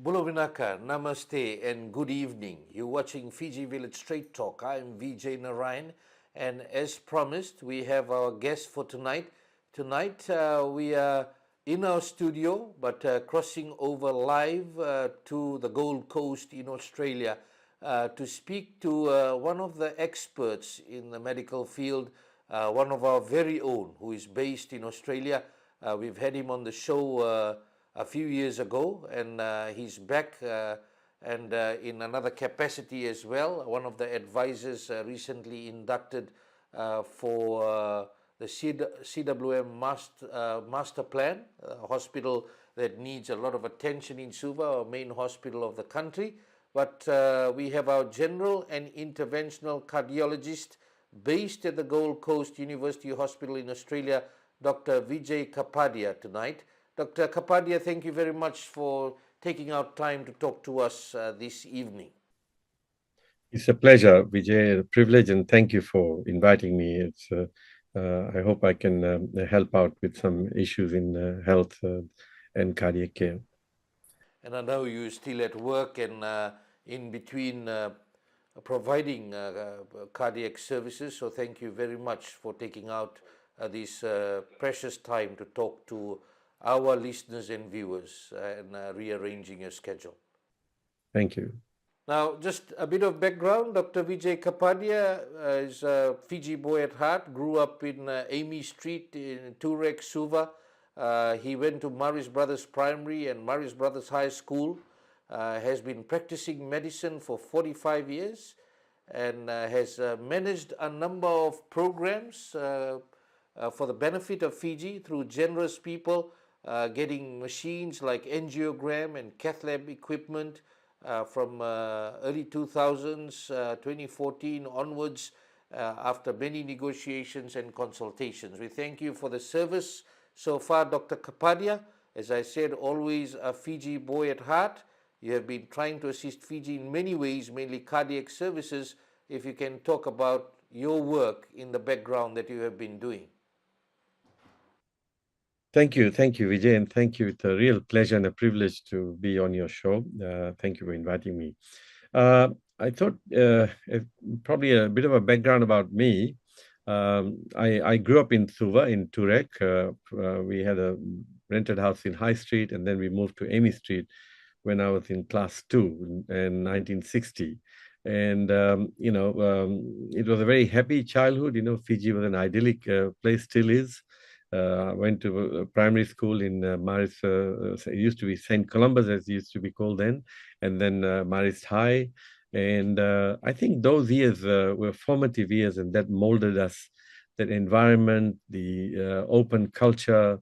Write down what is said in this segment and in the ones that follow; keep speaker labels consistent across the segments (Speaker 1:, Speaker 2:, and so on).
Speaker 1: Bulavinaka, Namaste, and good evening. You're watching Fiji Village Straight Talk. I'm Vijay Narayan, and as promised, we have our guest for tonight. Tonight, we are in our studio, but crossing over live to the Gold Coast in Australia to speak to one of the experts in the medical field, one of our very own, who is based in Australia. We've had him on the show a few years ago, and he's back and in another capacity as well. One of the advisors recently inducted for the CWM master plan, a hospital that needs a lot of attention in Suva, our main hospital of the country. But we have our general and interventional cardiologist based at the Gold Coast University Hospital in Australia, Dr. Vijay Kapadia tonight. Dr. Kapadia, thank you very much for taking out time to talk to us this evening.
Speaker 2: It's a pleasure, Vijay, a privilege, and thank you for inviting me. I hope I can help out with some issues in health and cardiac care.
Speaker 1: And I know you're still at work and in between providing cardiac services, so thank you very much for taking out this precious time to talk to our listeners and viewers and rearranging your schedule.
Speaker 2: Thank you.
Speaker 1: Now, just a bit of background. Dr. Vijay Kapadia is a Fiji boy at heart, grew up in Amy Street in Turek, Suva. He went to Maris Brothers Primary and Maris Brothers High School, has been practicing medicine for 45 years and has managed a number of programs for the benefit of Fiji through generous people, getting machines like angiogram and cath lab equipment from early 2000s, 2014 onwards, after many negotiations and consultations. We thank you for the service so far, Dr. Kapadia. As I said, always a Fiji boy at heart. You have been trying to assist Fiji in many ways, mainly cardiac services. If you can talk about your work in the background that you have been doing.
Speaker 2: Thank you, Vijay, and thank you. It's a real pleasure and a privilege to be on your show. Thank you for inviting me. I thought probably a bit of a background about me. I grew up in Suva, in Turek. We had a rented house in High Street, and then we moved to Amy Street when I was in class 2 in 1960. And, it was a very happy childhood. Fiji was an idyllic place, still is. I went to primary school in Marist, it used to be St. Columbus, as it used to be called then, and then Marist High. And I think those years were formative years, and that molded us, that environment, the open culture,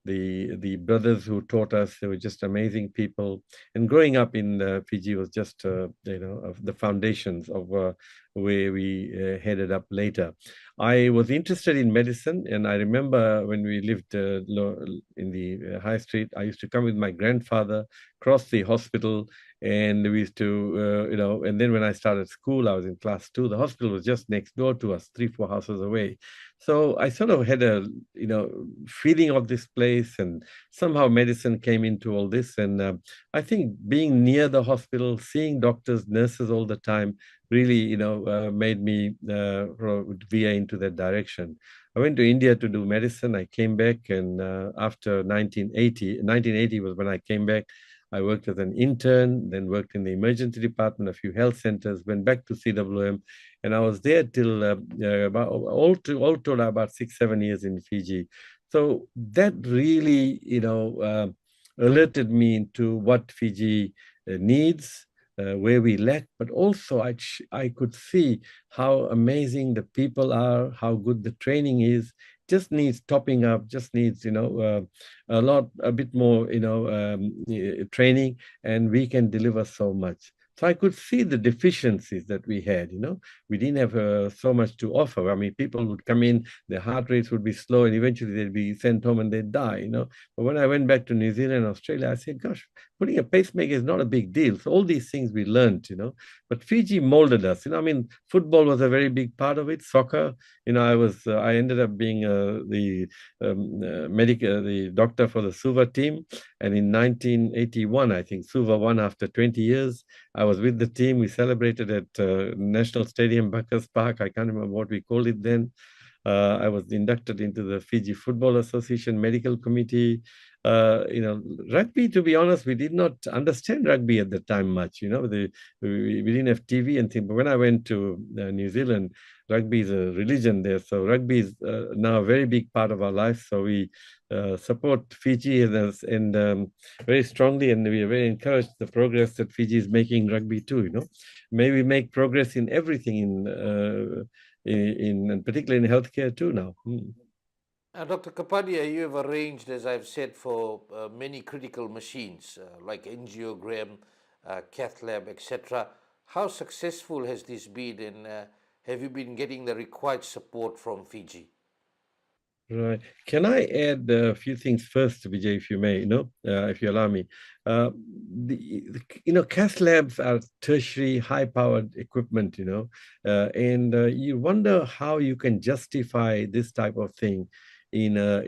Speaker 2: the brothers who taught us, they were just amazing people. And growing up in Fiji was just, the foundations of where we headed up later. I was interested in medicine, and I remember when we lived in the High Street, I used to come with my grandfather, cross the hospital, and we used to, and then when I started school, I was in class 2. The hospital was just next door to us, 3-4 houses away. So I sort of had a, feeling of this place, and somehow medicine came into all this. And I think being near the hospital, seeing doctors, nurses all the time, really, made me veer into that direction. I went to India to do medicine. I came back, and after 1980 was when I came back. I worked as an intern, then worked in the emergency department, a few health centers, went back to CWM, and I was there till about all told about 6-7 years in Fiji. So that really, alerted me into what Fiji needs, where we lack, but also I could see how amazing the people are, how good the training is. Just needs topping up, just needs, a bit more, training, and we can deliver so much. So I could see the deficiencies that we had, We didn't have so much to offer. I mean, people would come in, their heart rates would be slow, and eventually they'd be sent home and they'd die, But when I went back to New Zealand and Australia, I said, gosh, putting a pacemaker is not a big deal. So all these things we learned, but Fiji molded us. I mean, football was a very big part of it. Soccer, I ended up being the doctor for the Suva team. And in 1981, I think Suva won after 20 years. I was with the team. We celebrated at National Stadium, Buckers Park. I can't remember what we called it then. I was inducted into the Fiji Football Association Medical Committee. Rugby, to be honest, we did not understand rugby at the time much. We didn't have TV and things. But when I went to New Zealand, rugby is a religion there. So rugby is now a very big part of our life. So we support Fiji and very strongly, and we are very encouraged the progress that Fiji is making in rugby too. May we make progress in everything in particularly in healthcare too now.
Speaker 1: Dr. Kapadia, you have arranged, as I've said, for many critical machines like angiogram, cath lab, etc. How successful has this been, and have you been getting the required support from Fiji?
Speaker 2: Right. Can I add a few things first, Vijay, if you may, if you allow me? Cath labs are tertiary, high-powered equipment, and you wonder how you can justify this type of thing in a,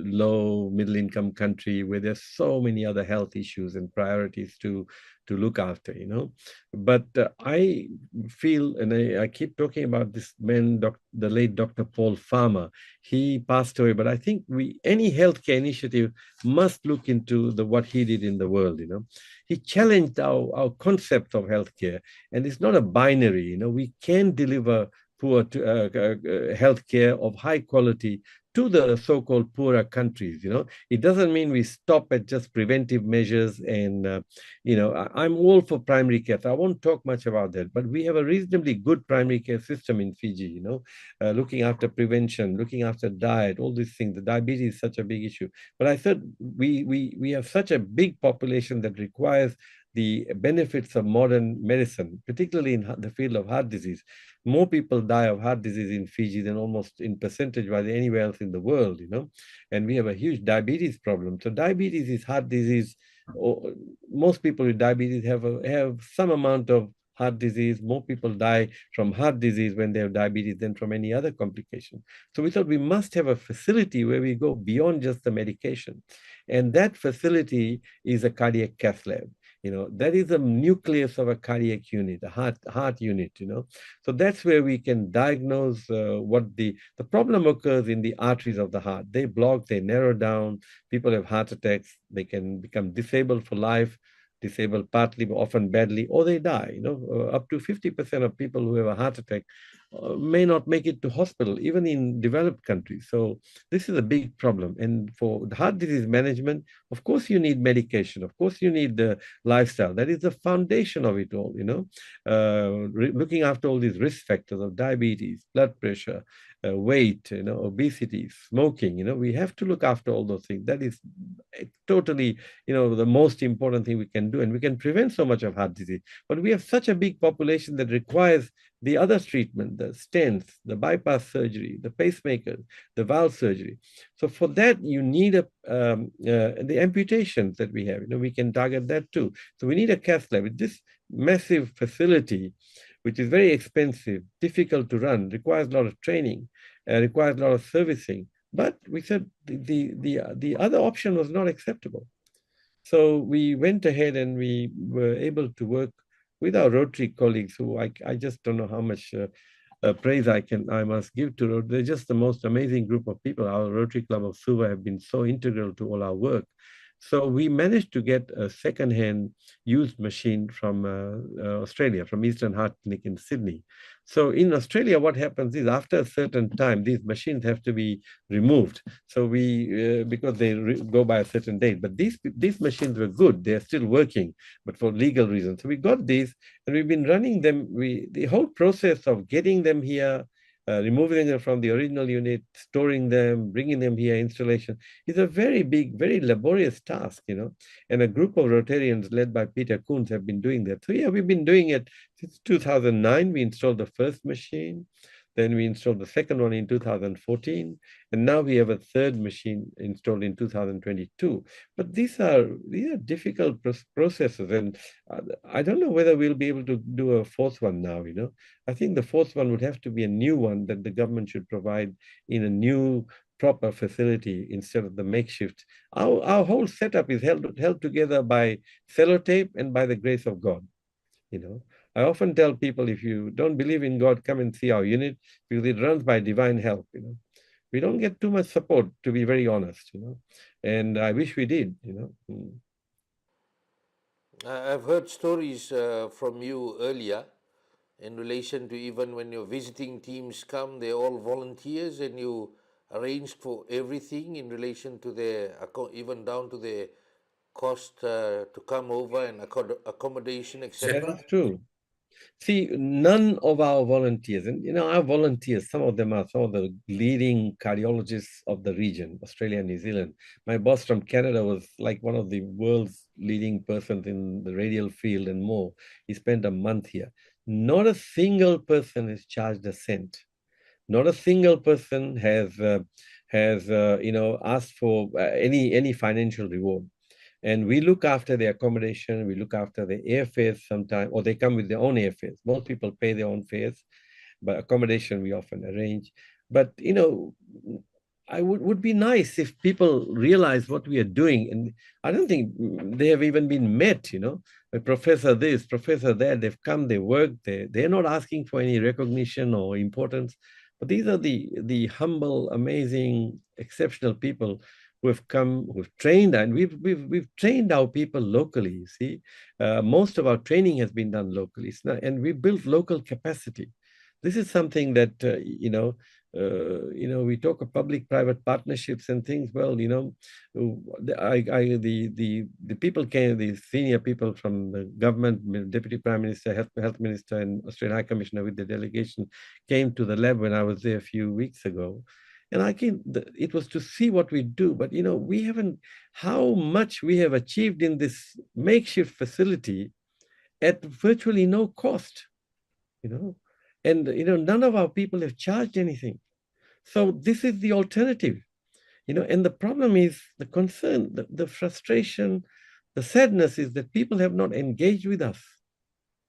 Speaker 2: low middle-income country where there's so many other health issues and priorities to look after, But I feel, and I keep talking about this man, the late Dr. Paul Farmer. He passed away, but I think any healthcare initiative must look into what he did in the world. He challenged our concept of healthcare, and it's not a binary. We can deliver poor healthcare of high quality to the so-called poorer countries. It doesn't mean we stop at just preventive measures. And I'm all for primary care. I won't talk much about that, but we have a reasonably good primary care system in Fiji. Looking after prevention, looking after diet, all these things. The diabetes is such a big issue. But I thought we have such a big population that requires the benefits of modern medicine, particularly in the field of heart disease. More people die of heart disease in Fiji than almost in percentage-wise anywhere else in the world, and we have a huge diabetes problem. So diabetes is heart disease. Most people with diabetes have some amount of heart disease. More people die from heart disease when they have diabetes than from any other complication. So we thought we must have a facility where we go beyond just the medication. And that facility is a cardiac cath lab. That is the nucleus of a cardiac unit, a heart unit, So that's where we can diagnose what the problem occurs in the arteries of the heart. They block, they narrow down, people have heart attacks, they can become disabled for life, disabled partly, often badly, or they die. Up to 50% of people who have a heart attack may not make it to hospital, even in developed countries. So this is a big problem. And for the heart disease management, of course, you need medication. Of course, you need the lifestyle. That is the foundation of it all, looking after all these risk factors of diabetes, blood pressure, weight, obesity, smoking, we have to look after all those things. That is totally, the most important thing we can do. And we can prevent so much of heart disease. But we have such a big population that requires the other treatment, the stents, the bypass surgery, the pacemakers, the valve surgery. So for that, you need the amputations that we have. We can target that too. So we need a cath lab. This massive facility, which is very expensive, difficult to run, requires a lot of training, requires a lot of servicing. But we said the other option was not acceptable. So we went ahead and we were able to work with our Rotary colleagues, who I just don't know how much praise I must give to Rotary. They're just the most amazing group of people. Our Rotary Club of Suva have been so integral to all our work. So we managed to get a second-hand used machine from Australia, from Eastern Heart Clinic in Sydney. So in Australia, what happens is after a certain time, these machines have to be removed. So because they go by a certain date, but these machines were good. They're still working, but for legal reasons. So we got these and we've been running them. The whole process of getting them here, removing them from the original unit, storing them, bringing them here, installation, is a very big, very laborious task, And a group of Rotarians led by Peter Koons have been doing that. So yeah, we've been doing it since 2009. We installed the first machine. Then we installed the second one in 2014, and now we have a third machine installed in 2022. But these are difficult processes, and I don't know whether we'll be able to do a fourth one now. I think the fourth one would have to be a new one that the government should provide in a new proper facility instead of the makeshift. Our whole setup is held together by sellotape and by the grace of God. You know, I often tell people, if you don't believe in God, come and see our unit, because it runs by divine help. We don't get too much support, to be very honest. And I wish we did.
Speaker 1: I've heard stories from you earlier in relation to even when your visiting teams come, they're all volunteers and you arranged for everything in relation to their, even down to their cost to come over and accommodation,
Speaker 2: That
Speaker 1: etc.
Speaker 2: is true. See, none of our volunteers, and our volunteers, some of them are some of the leading cardiologists of the region, Australia and New Zealand. My boss from Canada was like one of the world's leading persons in the radial field and more. He spent a month here. Not a single person is charged a cent. Not a single person has asked for any financial reward. And we look after the accommodation, we look after the airfares sometimes, or they come with their own airfares. Most people pay their own fares, but accommodation we often arrange. But I would be nice if people realize what we are doing. And I don't think they have even been met. A professor this, professor that, they've come, they work, they're not asking for any recognition or importance. But these are the humble, amazing, exceptional people who have come, who've trained, and we've trained our people locally. You see, most of our training has been done locally, and we built local capacity. This is something that we talk of public-private partnerships and things. Well, the people came, the senior people from the government, Deputy Prime Minister, Health Minister, and Australian High Commissioner with the delegation came to the lab when I was there a few weeks ago. And it was to see what we do, but we haven't, how much we have achieved in this makeshift facility at virtually no cost. And none of our people have charged anything. So this is the alternative. And the problem is the concern, the frustration, the sadness is that people have not engaged with us.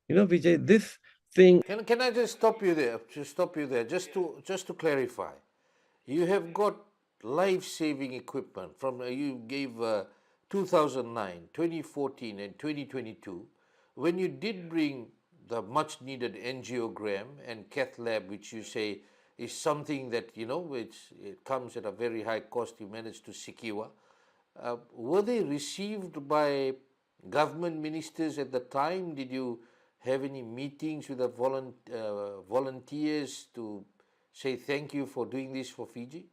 Speaker 2: Vijay, this thing.
Speaker 1: Can I just stop you there? Just to clarify. You have got life-saving equipment from you gave 2009, 2014 and 2022 when you did bring the much needed angiogram and cath lab, which you say is something that which it comes at a very high cost, you managed to secure. Were they received by government ministers at the time? Did you have any meetings with the volunteers to say thank you for doing this for Fiji?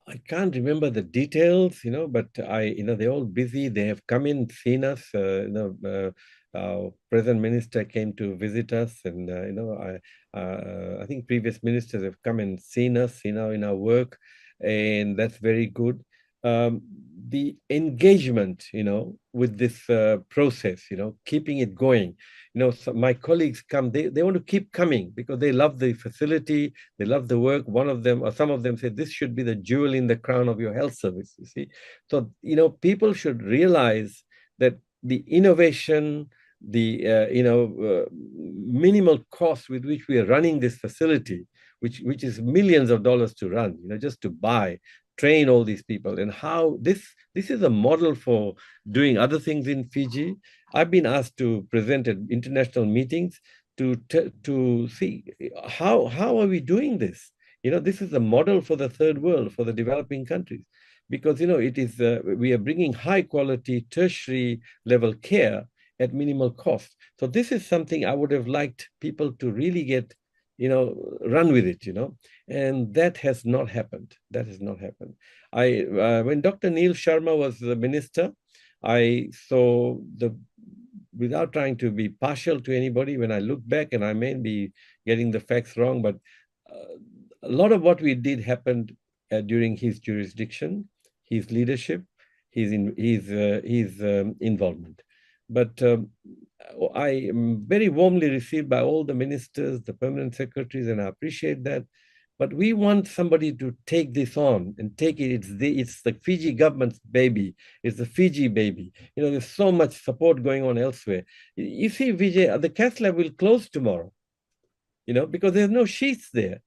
Speaker 2: I can't remember the details, but they're all busy. They have come in, seen us. Our present minister came to visit us, and I think previous ministers have come and seen us, in our work, and that's very good. The engagement, with this process, keeping it going. So my colleagues come, they want to keep coming because they love the facility, they love the work. One of them, or some of them, say this should be the jewel in the crown of your health service, you see. So, people should realize that the innovation, the minimal cost with which we are running this facility, which is millions of dollars to run, just to buy, train all these people, and how this is a model for doing other things in Fiji. I've been asked to present at international meetings to see how are we doing this. This is a model for the third world, for the developing countries, because it is we are bringing high quality tertiary level care at minimal cost. So this is something I would have liked people to really get, run with it, and that has not happened. That has not happened. When Dr. Neil Sharma was the minister, I saw without trying to be partial to anybody, when I look back, and I may be getting the facts wrong, but a lot of what we did happened during his jurisdiction, his leadership, his involvement. But I am very warmly received by all the ministers, the permanent secretaries, and I appreciate that. But we want somebody to take this on and take it. It's the Fiji government's baby. It's the Fiji baby. There's so much support going on elsewhere. You see, Vijay, the cath lab will close tomorrow, because there's no sheaths there.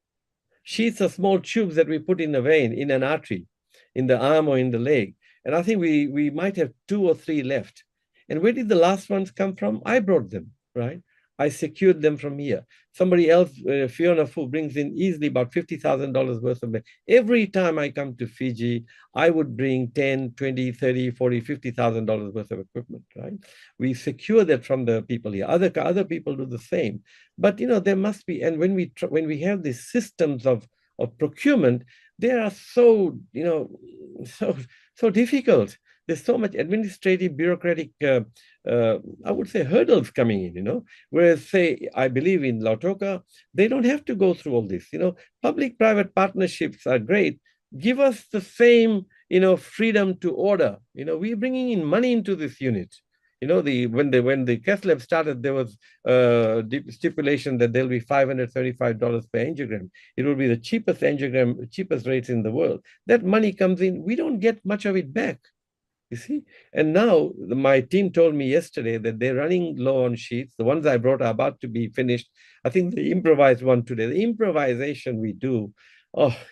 Speaker 2: Sheaths are small tubes that we put in a vein, in an artery, in the arm or in the leg. And I think we might have 2 or 3 left. And where did the last ones come from? I brought them, right? I secured them from here. Somebody else, Fiona Fu, brings in easily about $50,000 worth of them. Every time I come to Fiji, I would bring 10, 20, 30, 40, $50,000 worth of equipment, right? We secure that from the people here. Other people do the same. But, there must be, and when we have these systems of procurement, they are so, so difficult. There's so much administrative, bureaucratic, I would say, hurdles coming in, whereas, say, I believe in Lautoka, they don't have to go through all this. Public-private partnerships are great. Give us the same, freedom to order. We're bringing in money into this unit. When the cath lab started, there was stipulation that there'll be $535 per angiogram. It will be the cheapest angiogram, cheapest rates in the world. That money comes in. We don't get much of it back. You see? And now my team told me yesterday that they're running low on sheets. The ones I brought are about to be finished. I think the improvised one today, the improvisation we do,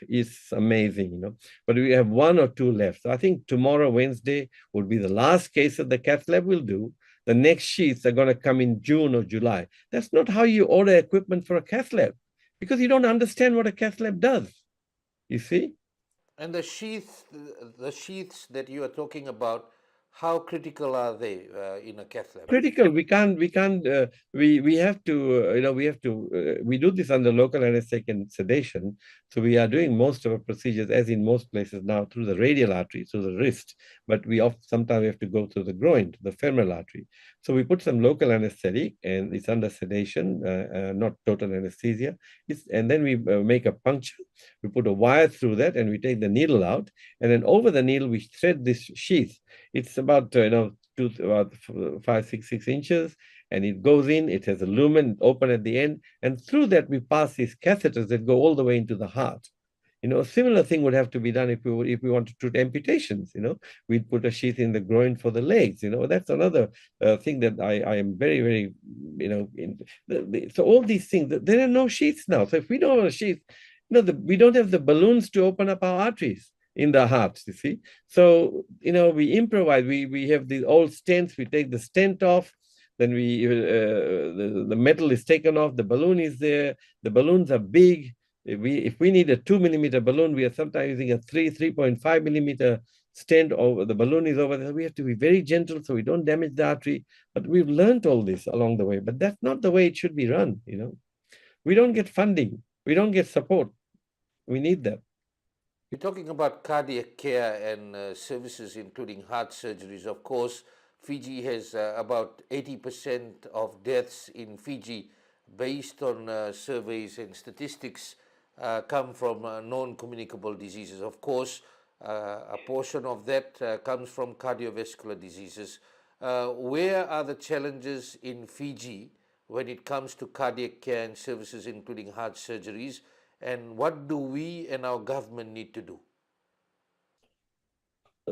Speaker 2: is amazing, But we have 1 or 2 left. So I think tomorrow, Wednesday, will be the last case that the cath lab will do. The next sheets are going to come in June or July. That's not how you order equipment for a cath lab, because you don't understand what a cath lab does. You see?
Speaker 1: And the sheaths that you are talking about, how critical are they in a cath lab?
Speaker 2: Critical. We have to, we do this under local anesthetic and sedation. So we are doing most of our procedures, as in most places now, through the radial artery, through the wrist. But sometimes we have to go through the groin, to the femoral artery. So we put some local anesthetic, and it's under sedation, not total anesthesia. And then we make a puncture. We put a wire through that, and we take the needle out. And then over the needle, we thread this sheath. It's about, about 5, 6 inches, and it goes in. It has a lumen open at the end, and through that we pass these catheters that go all the way into the heart. A similar thing would have to be done if we want to treat amputations. We'd put a sheath in the groin for the legs. That's another thing that I am very, very, so all these things, there are no sheaths now. So if we don't have a sheath, we don't have the balloons to open up our arteries in the heart, you see. So, we improvise. We have these old stents. We take the stent off. Then the metal is taken off. The balloon is there. The balloons are big. If we need a 2-millimeter balloon, we are sometimes using a 3.5 millimeter stent. Over the balloon is over there. We have to be very gentle so we don't damage the artery. But we've learned all this along the way. But that's not the way it should be run. We don't get funding. We don't get support. We need that.
Speaker 1: You're talking about cardiac care and services, including heart surgeries. Of course, Fiji has about 80% of deaths in Fiji, based on surveys and statistics, come from non-communicable diseases. Of course, a portion of that comes from cardiovascular diseases. Where are the challenges in Fiji when it comes to cardiac care and services, including heart surgeries? And what do we and our government need to do?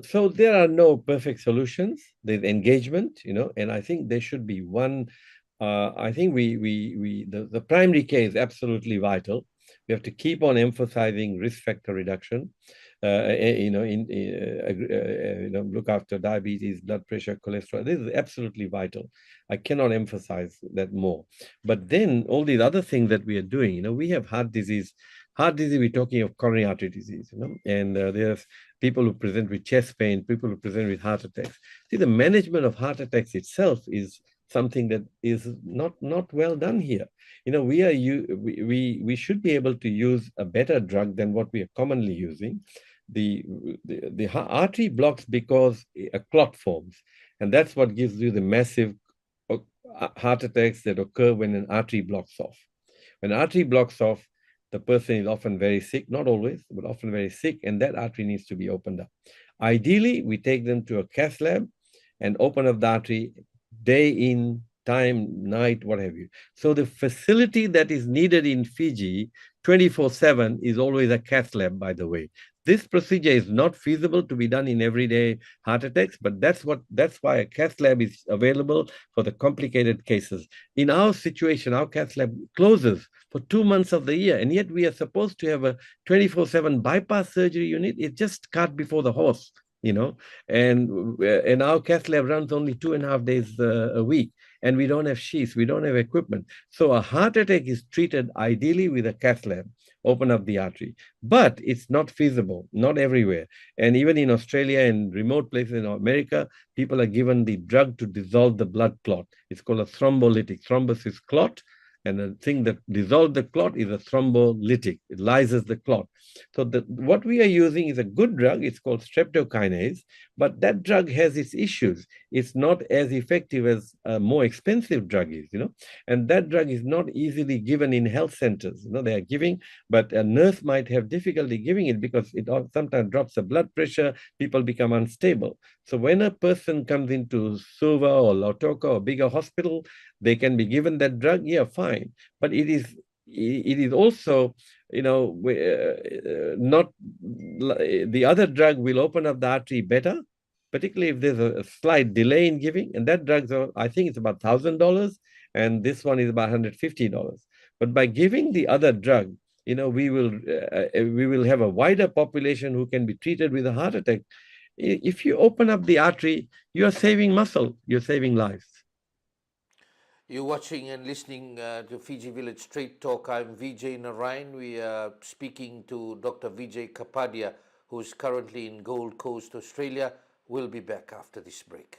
Speaker 2: So there are no perfect solutions. There's engagement, and I think there should be one. I think the primary care is absolutely vital. We have to keep on emphasizing risk factor reduction. Look after diabetes, blood pressure, cholesterol. This is absolutely vital. I cannot emphasize that more. But then all these other things that we are doing, we have heart disease. Heart disease, we're talking of coronary artery disease, and there's people who present with chest pain, people who present with heart attacks. See, the management of heart attacks itself is something that is not well done here. We should be able to use a better drug than what we are commonly using. The artery blocks because a clot forms, and that's what gives you the massive heart attacks that occur when an artery blocks off. When an artery blocks off, the person is often very sick, not always, but often very sick, and that artery needs to be opened up. Ideally, we take them to a cath lab and open up the artery day in, time, night, what have you. So the facility that is needed in Fiji 24/7 is always a cath lab, by the way. This procedure is not feasible to be done in everyday heart attacks, but that's why a cath lab is available for the complicated cases. In our situation, our cath lab closes for 2 months of the year, and yet we are supposed to have a 24/7 bypass surgery unit. It's just cart before the horse, you know. And our cath lab runs only 2.5 days a week, and we don't have sheaths, we don't have equipment. So a heart attack is treated ideally with a cath lab, open up the artery. But it's not feasible, not everywhere. And even in Australia and remote places in America, people are given the drug to dissolve the blood clot. It's called a thrombolytic. Thrombus is clot, and the thing that dissolves the clot is a thrombolytic. It lyses the clot. So what we are using is a good drug. It's called streptokinase, but that drug has its issues. It's not as effective as a more expensive drug is, and that drug is not easily given in health centers. They are giving, but a nurse might have difficulty giving it because it sometimes drops the blood pressure, people become unstable. So when a person comes into Suva or Lautoka or bigger hospital, they can be given that drug, yeah, fine. But it is also, not the other drug will open up the artery better, particularly if there's a slight delay in giving. And that drug's, I think it's about $1,000, and this one is about $150. But by giving the other drug, we will have a wider population who can be treated with a heart attack. If you open up the artery, you are saving muscle, you're saving lives.
Speaker 1: You're watching and listening to Fiji Village Straight Talk. I'm Vijay Narayan. We are speaking to Dr. Vijay Kapadia, who's currently in Gold Coast, Australia. We'll be back after this break.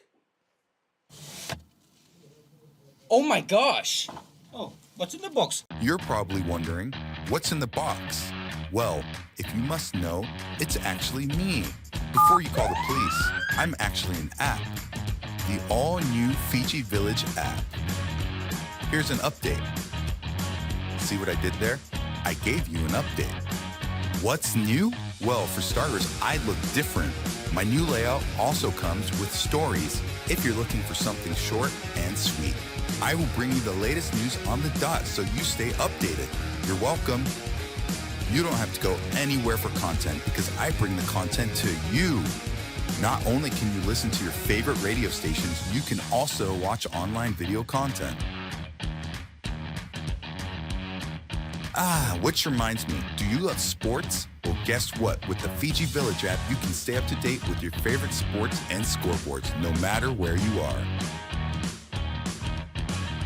Speaker 3: Oh my gosh! Oh, what's in the box?
Speaker 4: You're probably wondering, what's in the box? Well, if you must know, it's actually me. Before you call the police, I'm actually an app. The all-new Fiji Village app. Here's an update. See what I did there? I gave you an update. What's new? Well, for starters, I look different. My new layout also comes with stories if you're looking for something short and sweet. I will bring you the latest news on the dot so you stay updated. You're welcome. You don't have to go anywhere for content because I bring the content to you. Not only can you listen to your favorite radio stations, you can also watch online video content. Which reminds me, do you love sports? Well, guess what? With the Fiji Village app, you can stay up to date with your favorite sports and scoreboards, no matter where you are.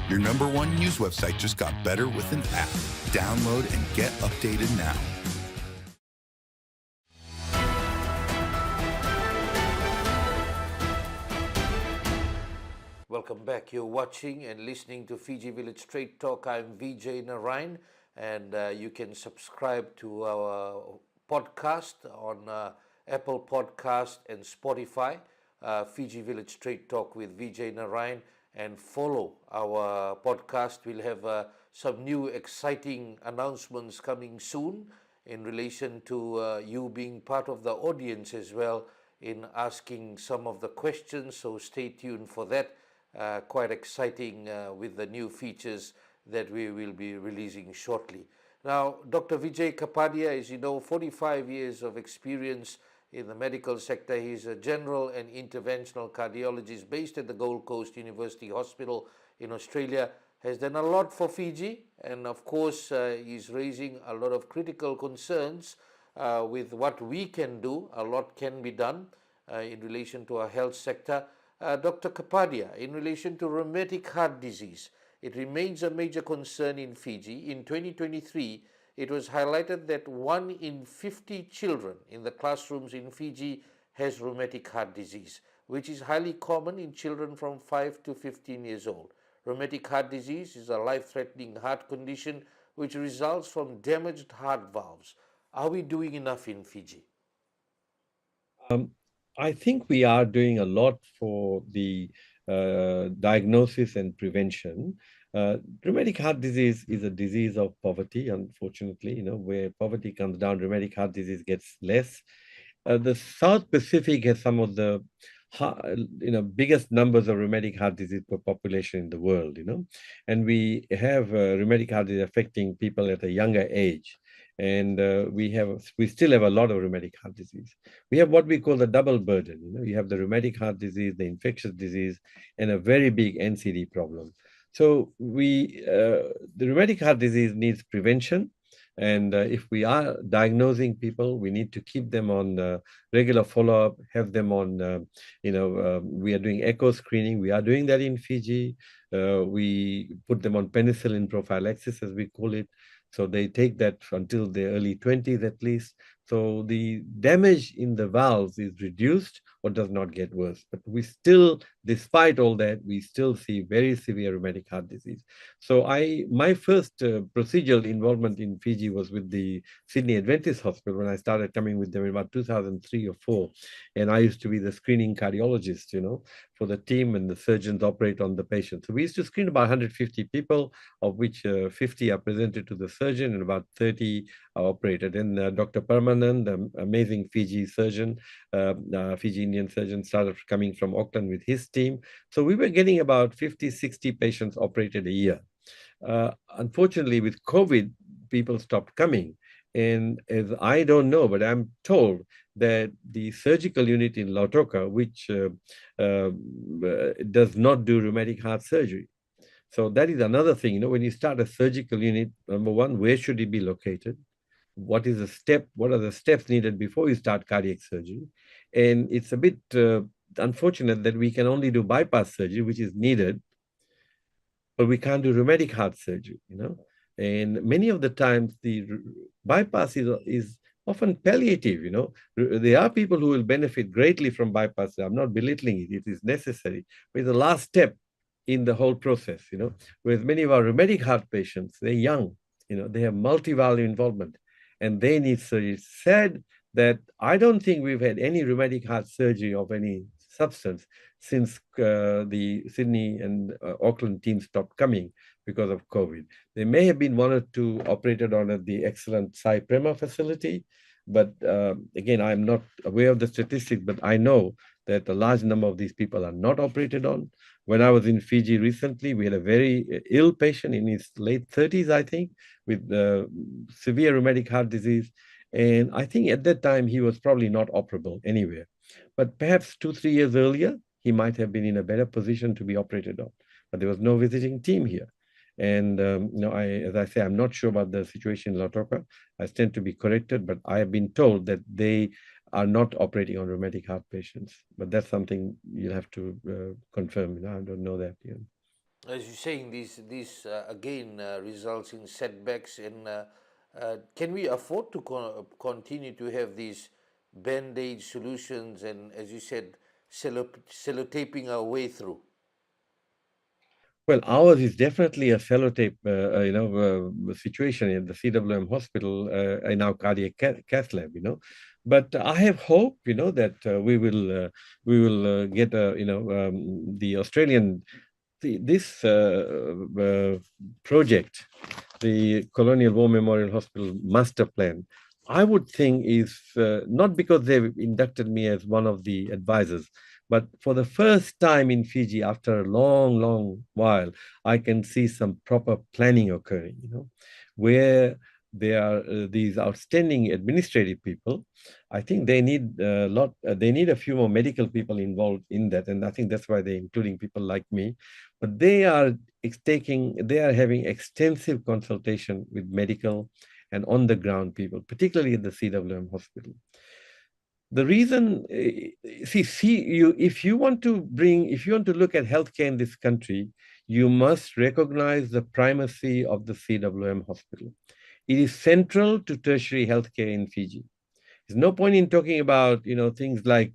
Speaker 4: Your #1 news website just got better with an app. Download and get updated now.
Speaker 1: Welcome back. You're watching and listening to Fiji Village Straight Talk. I'm Vijay Narayan, and you can subscribe to our podcast on Apple Podcast and Spotify, Fiji Village Straight Talk with Vijay Narayan, and follow our podcast. We'll have some new exciting announcements coming soon in relation to you being part of the audience as well in asking some of the questions, so stay tuned for that. Quite exciting with the new features that we will be releasing shortly. Now, Dr. Vijay Kapadia, as you know, 45 years of experience in the medical sector. He's a general and interventional cardiologist based at the Gold Coast University Hospital in Australia. Has done a lot for Fiji, and of course he's raising a lot of critical concerns with what we can do. A lot can be done in relation to our health sector. Dr. Kapadia, in relation to rheumatic heart disease, it remains a major concern in Fiji. In 2023, it was highlighted that 1 in 50 children in the classrooms in Fiji has rheumatic heart disease, which is highly common in children from 5 to 15 years old. Rheumatic heart disease is a life-threatening heart condition which results from damaged heart valves. Are we doing enough in Fiji?
Speaker 2: I think we are doing a lot for the diagnosis and prevention. Rheumatic heart disease is a disease of poverty, unfortunately. Where poverty comes down, rheumatic heart disease gets less. The South Pacific has some of the biggest numbers of rheumatic heart disease per population in the world, and we have rheumatic heart disease affecting people at a younger age. And we still have a lot of rheumatic heart disease. We have what we call the double burden. You have the rheumatic heart disease, the infectious disease, and a very big NCD problem. So the rheumatic heart disease needs prevention. And if we are diagnosing people, we need to keep them on regular follow-up, have them on, we are doing echo screening. We are doing that in Fiji. We put them on penicillin prophylaxis, as we call it. So they take that until the early 20s at least. So the damage in the valves is reduced or does not get worse. But we still, despite all that, we still see very severe rheumatic heart disease. So my first procedural involvement in Fiji was with the Sydney Adventist Hospital when I started coming with them in about 2003 or 4. And I used to be the screening cardiologist, for the team, and the surgeons operate on the patient. So we used to screen about 150 people, of which 50 are presented to the surgeon and about 30 are operated. And Dr. Permanand, the amazing Fiji surgeon, Fiji Indian surgeon, started coming from Auckland with his team. So we were getting about 50, 60 patients operated a year. Unfortunately, with COVID, people stopped coming. And as I don't know, but I'm told that the surgical unit in Lautoka, which does not do rheumatic heart surgery. So that is another thing. When you start a surgical unit, number one, where should it be located? What are the steps needed before you start cardiac surgery? And it's a bit unfortunate that we can only do bypass surgery, which is needed, but we can't do rheumatic heart surgery, And many of the times the bypass is often palliative, There are people who will benefit greatly from bypass. I'm not belittling it. It is necessary. But it's the last step in the whole process, Whereas many of our rheumatic heart patients, they're young, they have multi-valve involvement and they need surgery. It's sad that I don't think we've had any rheumatic heart surgery of any substance since the Sydney and Auckland teams stopped coming because of COVID. There may have been one or two operated on at the excellent Sai Prema facility, but again, I'm not aware of the statistics, but I know that a large number of these people are not operated on. When I was in Fiji recently, we had a very ill patient in his late 30s, I think, with severe rheumatic heart disease. And I think at that time, he was probably not operable anywhere. But perhaps 2-3 years earlier, he might have been in a better position to be operated on. But there was no visiting team here. And, as I say, I'm not sure about the situation in Lautoka. I stand to be corrected, but I have been told that they are not operating on rheumatic heart patients. But that's something you'll have to confirm. I don't know that.
Speaker 1: As you're saying, these again results in setbacks. And can we afford to continue to have these band-aid solutions and, as you said, sellotaping our way through?
Speaker 2: Well, ours is definitely a sellotape, situation in the CWM hospital in our cardiac cath lab, But I have hope, that we will get, the Australian, this project, the Colonial War Memorial Hospital Master Plan, I would think is not because they've inducted me as one of the advisors, but for the first time in Fiji, after a long, long while, I can see some proper planning occurring, where there are these outstanding administrative people. I think they need they need a few more medical people involved in that. And I think that's why they're including people like me. But they are having extensive consultation with medical and on-the-ground people, particularly at the CWM hospital. The reason, if you want to look at healthcare in this country, you must recognize the primacy of the CWM hospital. It is central to tertiary healthcare in Fiji. There's no point in talking about, things like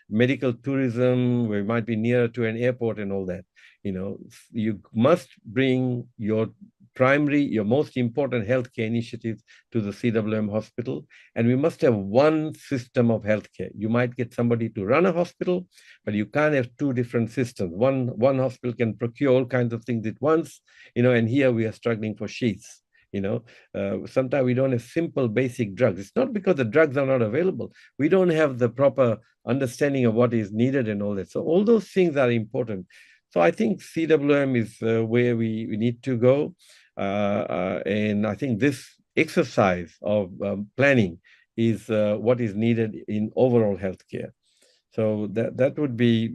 Speaker 2: medical tourism, where it might be nearer to an airport and all that. You must bring your most important healthcare initiatives to the CWM hospital, and we must have one system of healthcare. You might get somebody to run a hospital, but you can't have two different systems. One hospital can procure all kinds of things at once, and here we are struggling for sheets. Sometimes we don't have simple basic drugs. It's not because the drugs are not available. We don't have the proper understanding of what is needed and all that. So all those things are important. So I think CWM is where we need to go. And I think this exercise of planning is what is needed in overall healthcare. So that would be.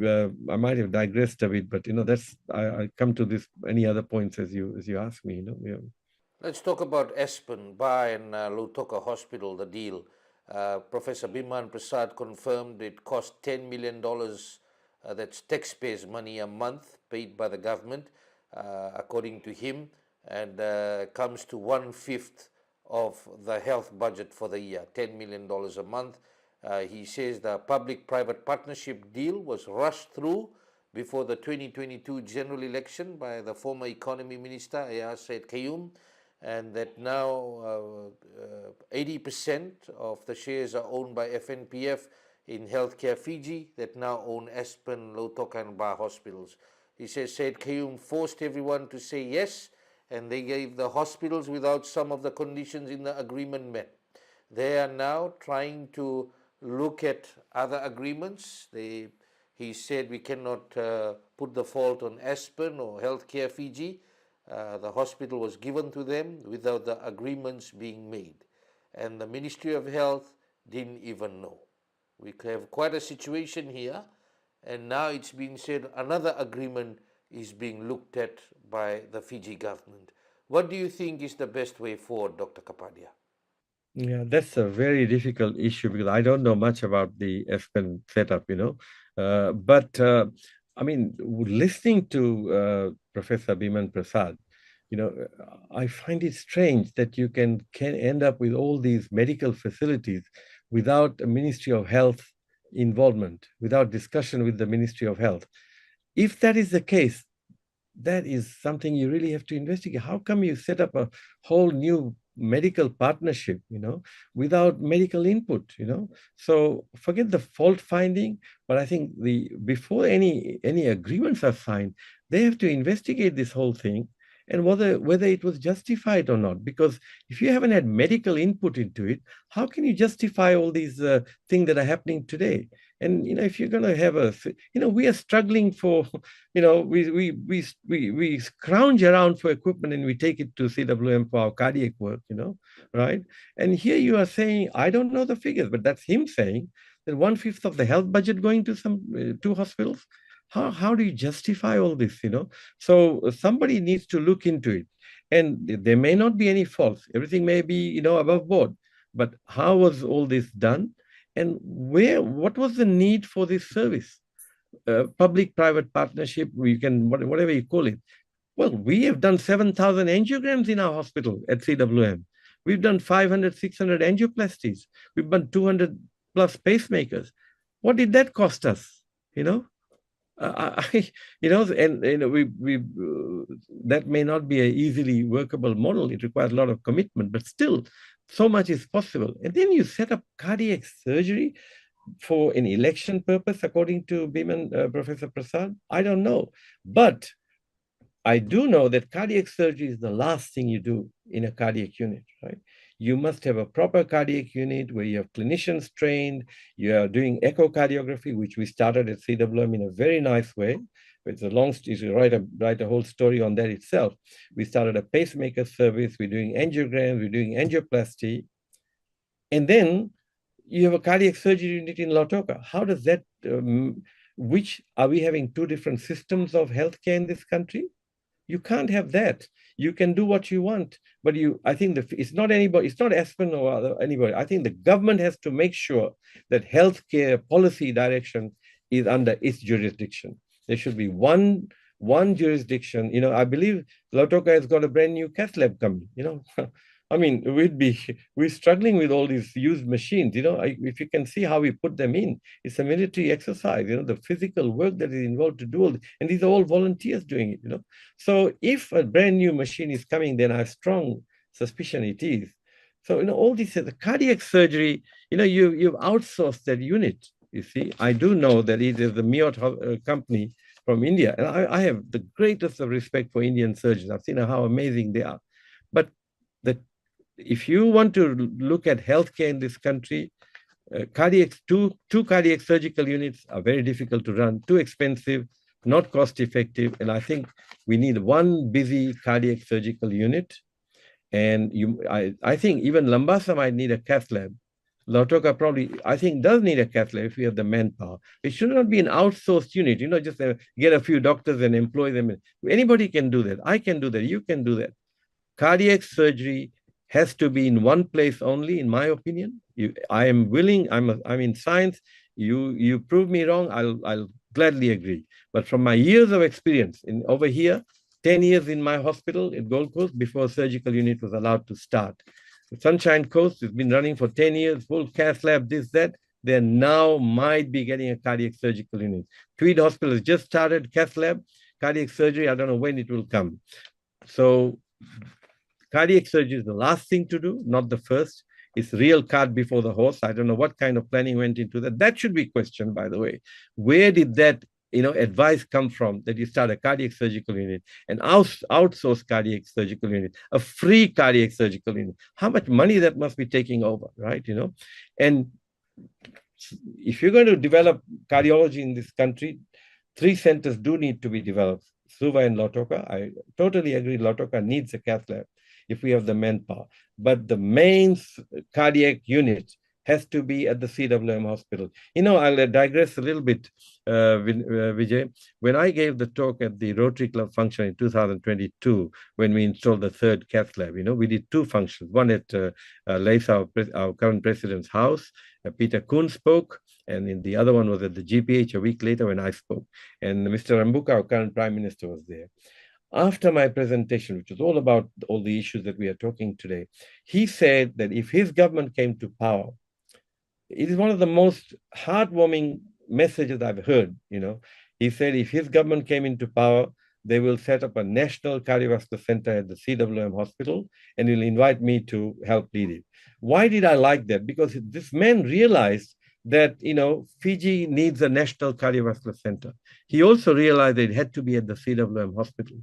Speaker 2: I might have digressed a bit, but that's. I come to this. Any other points as you ask me? Yeah.
Speaker 1: Let's talk about Aspen, Bar and Lautoka Hospital, the deal. Professor Biman Prasad confirmed it cost $10 million, that's taxpayers' money a month, paid by the government, according to him, and comes to 1/5 of the health budget for the year, $10 million a month. He says the public-private partnership deal was rushed through before the 2022 general election by the former economy minister, Ayaz Said Qayyum, and that now 80% of the shares are owned by FNPF in Healthcare Fiji, that now own Aspen, Lautoka and Bar hospitals. He says Said Qayyum forced everyone to say yes, and they gave the hospitals without some of the conditions in the agreement met. They are now trying to look at other agreements. He said we cannot put the fault on Aspen or Healthcare Fiji. The hospital was given to them without the agreements being made. And the Ministry of Health didn't even know. We have quite a situation here, and now it's being said another agreement is being looked at by the Fiji government. What do you think is the best way forward, Dr. Kapadia?
Speaker 2: Yeah, that's a very difficult issue because I don't know much about the Aspen setup, but I mean, listening to Professor Biman Prasad, I find it strange that you can end up with all these medical facilities without a Ministry of Health involvement, without discussion with the Ministry of Health. If that is the case, that is something you really have to investigate. How come you set up a whole new medical partnership, without medical input, So forget the fault finding, but I think before any agreements are signed, they have to investigate this whole thing and whether it was justified or not. Because if you haven't had medical input into it, how can you justify all these things that are happening today? And if you're going to have we are struggling for, we scrounge around for equipment and we take it to CWM for our cardiac work, right? And here you are saying, I don't know the figures, but that's him saying that 1/5 of the health budget going to some 2 hospitals. How do you justify all this? So somebody needs to look into it, and there may not be any faults. Everything may be above board, but how was all this done? And what was the need for this service? Public-private partnership, whatever you call it. Well, we have done 7,000 angiograms in our hospital at CWM. We've done 500, 600 angioplasties. We've done 200 plus pacemakers. What did that cost us? That may not be an easily workable model. It requires a lot of commitment, but still, so much is possible. And then you set up cardiac surgery for an election purpose, according to Professor Prasad. I don't know. But I do know that cardiac surgery is the last thing you do in a cardiac unit, right? You must have a proper cardiac unit where you have clinicians trained, you are doing echocardiography, which we started at CWM in a very nice way. It's a long story, you write a whole story on that itself. We started a pacemaker service, we're doing angiograms, we're doing angioplasty. And then you have a cardiac surgery unit in Lautoka. How does that, are we having 2 different systems of healthcare in this country? You can't have that. You can do what you want, but I think it's not anybody, it's not Aspen or anybody. I think the government has to make sure that healthcare policy direction is under its jurisdiction. There should be one jurisdiction. I believe Lautoka has got a brand new Cath lab coming, I mean, we're struggling with all these used machines, if you can see how we put them in, it's a military exercise, the physical work that is involved to do all this, and these are all volunteers doing it, So if a brand new machine is coming, then I have strong suspicion it is. So, all this, the cardiac surgery, you've outsourced that unit, you see. I do know that it is the Miot company from India, and I have the greatest of respect for Indian surgeons. I've seen how amazing they are. But the if you want to look at healthcare in this country, two cardiac surgical units are very difficult to run, too expensive, not cost effective. And I think we need one busy cardiac surgical unit. And I think even Lambasa might need a cath lab. Lautoka probably, I think, does need a cath lab if we have the manpower. It should not be an outsourced unit, just get a few doctors and employ them. Anybody can do that. I can do that. You can do that. Cardiac surgery has to be in one place only, in my opinion. I am willing. I'm in science. You prove me wrong. I'll gladly agree. But from my years of experience over here, 10 years in my hospital at Gold Coast before a surgical unit was allowed to start. The Sunshine Coast has been running for 10 years, full cath lab, this, that. They now might be getting a cardiac surgical unit. Tweed Hospital has just started cath lab, cardiac surgery. I don't know when it will come. So cardiac surgery is the last thing to do, not the first. It's real cart before the horse. I don't know what kind of planning went into that. That should be questioned, by the way. Where did that advice come from that you start a cardiac surgical unit, an outsourced cardiac surgical unit, a free cardiac surgical unit? How much money that must be taking over, right? And if you're going to develop cardiology in this country, 3 centers do need to be developed. Suva and Lautoka. I totally agree. Lautoka needs a cath lab if we have the manpower. But the main cardiac unit has to be at the CWM hospital. I'll digress a little bit, Vijay. When I gave the talk at the Rotary Club function in 2022, when we installed the 3rd cath lab, we did 2 functions. One at Leif, our current president's house. Peter Kuhn spoke, and the other one was at the GPH a week later when I spoke. And Mr. Rambuka, our current prime minister, was there. After my presentation, which was all about all the issues that we are talking today, he said that if his government came to power, it is one of the most heartwarming messages I've heard. He said if his government came into power, they will set up a national cardiovascular center at the CWM hospital, and he'll invite me to help lead it. Why did I like that? Because this man realized that Fiji needs a national cardiovascular center. He also realized that it had to be at the CWM hospital.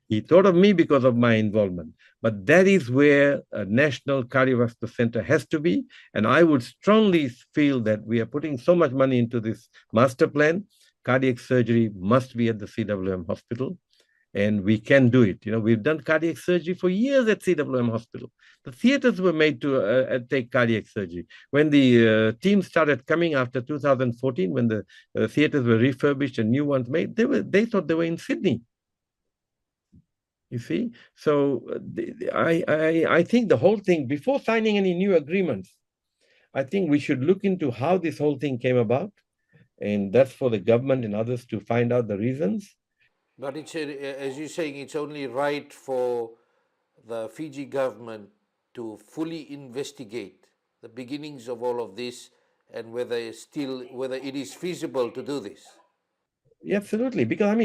Speaker 2: He thought of me because of my involvement. But that is where a national cardiovascular center has to be. And I would strongly feel that we are putting so much money into this master plan. Cardiac surgery must be at the CWM hospital. And we can do it. We've done cardiac surgery for years at CWM hospital. The theaters were made to take cardiac surgery. When the team started coming after 2014, when the theaters were refurbished and new ones made, they thought they were in Sydney. You see? So I think the whole thing, before signing any new agreements, I think we should look into how this whole thing came about. And that's for the government and others to find out the reasons.
Speaker 1: But it's, as you're saying, it's only right for the Fiji government to fully investigate the beginnings of all of this and whether it is feasible to do this.
Speaker 2: Yeah, absolutely. Because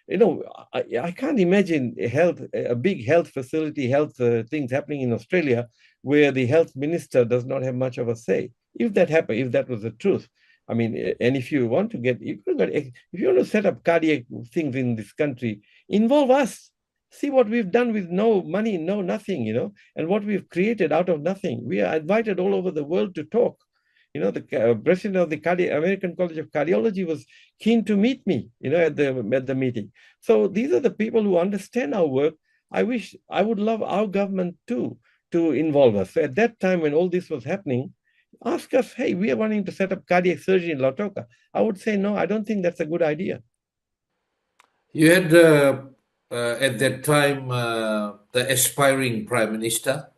Speaker 2: if I can't imagine a big health facility, things happening in Australia where the health minister does not have much of a say. If that happened, if that was the truth, and if you want to if you want to set up cardiac things in this country, involve us. See what we've done with no money, no nothing, and what we've created out of nothing. We are invited all over the world to talk. The president of the American College of Cardiology was keen to meet me, at the meeting. So these are the people who understand our work. I would love our government too to involve us. So at that time when all this was happening, ask us, hey, we are wanting to set up cardiac surgery in Lautoka. I would say, no, I don't think that's a good idea.
Speaker 1: You had at that time the aspiring prime minister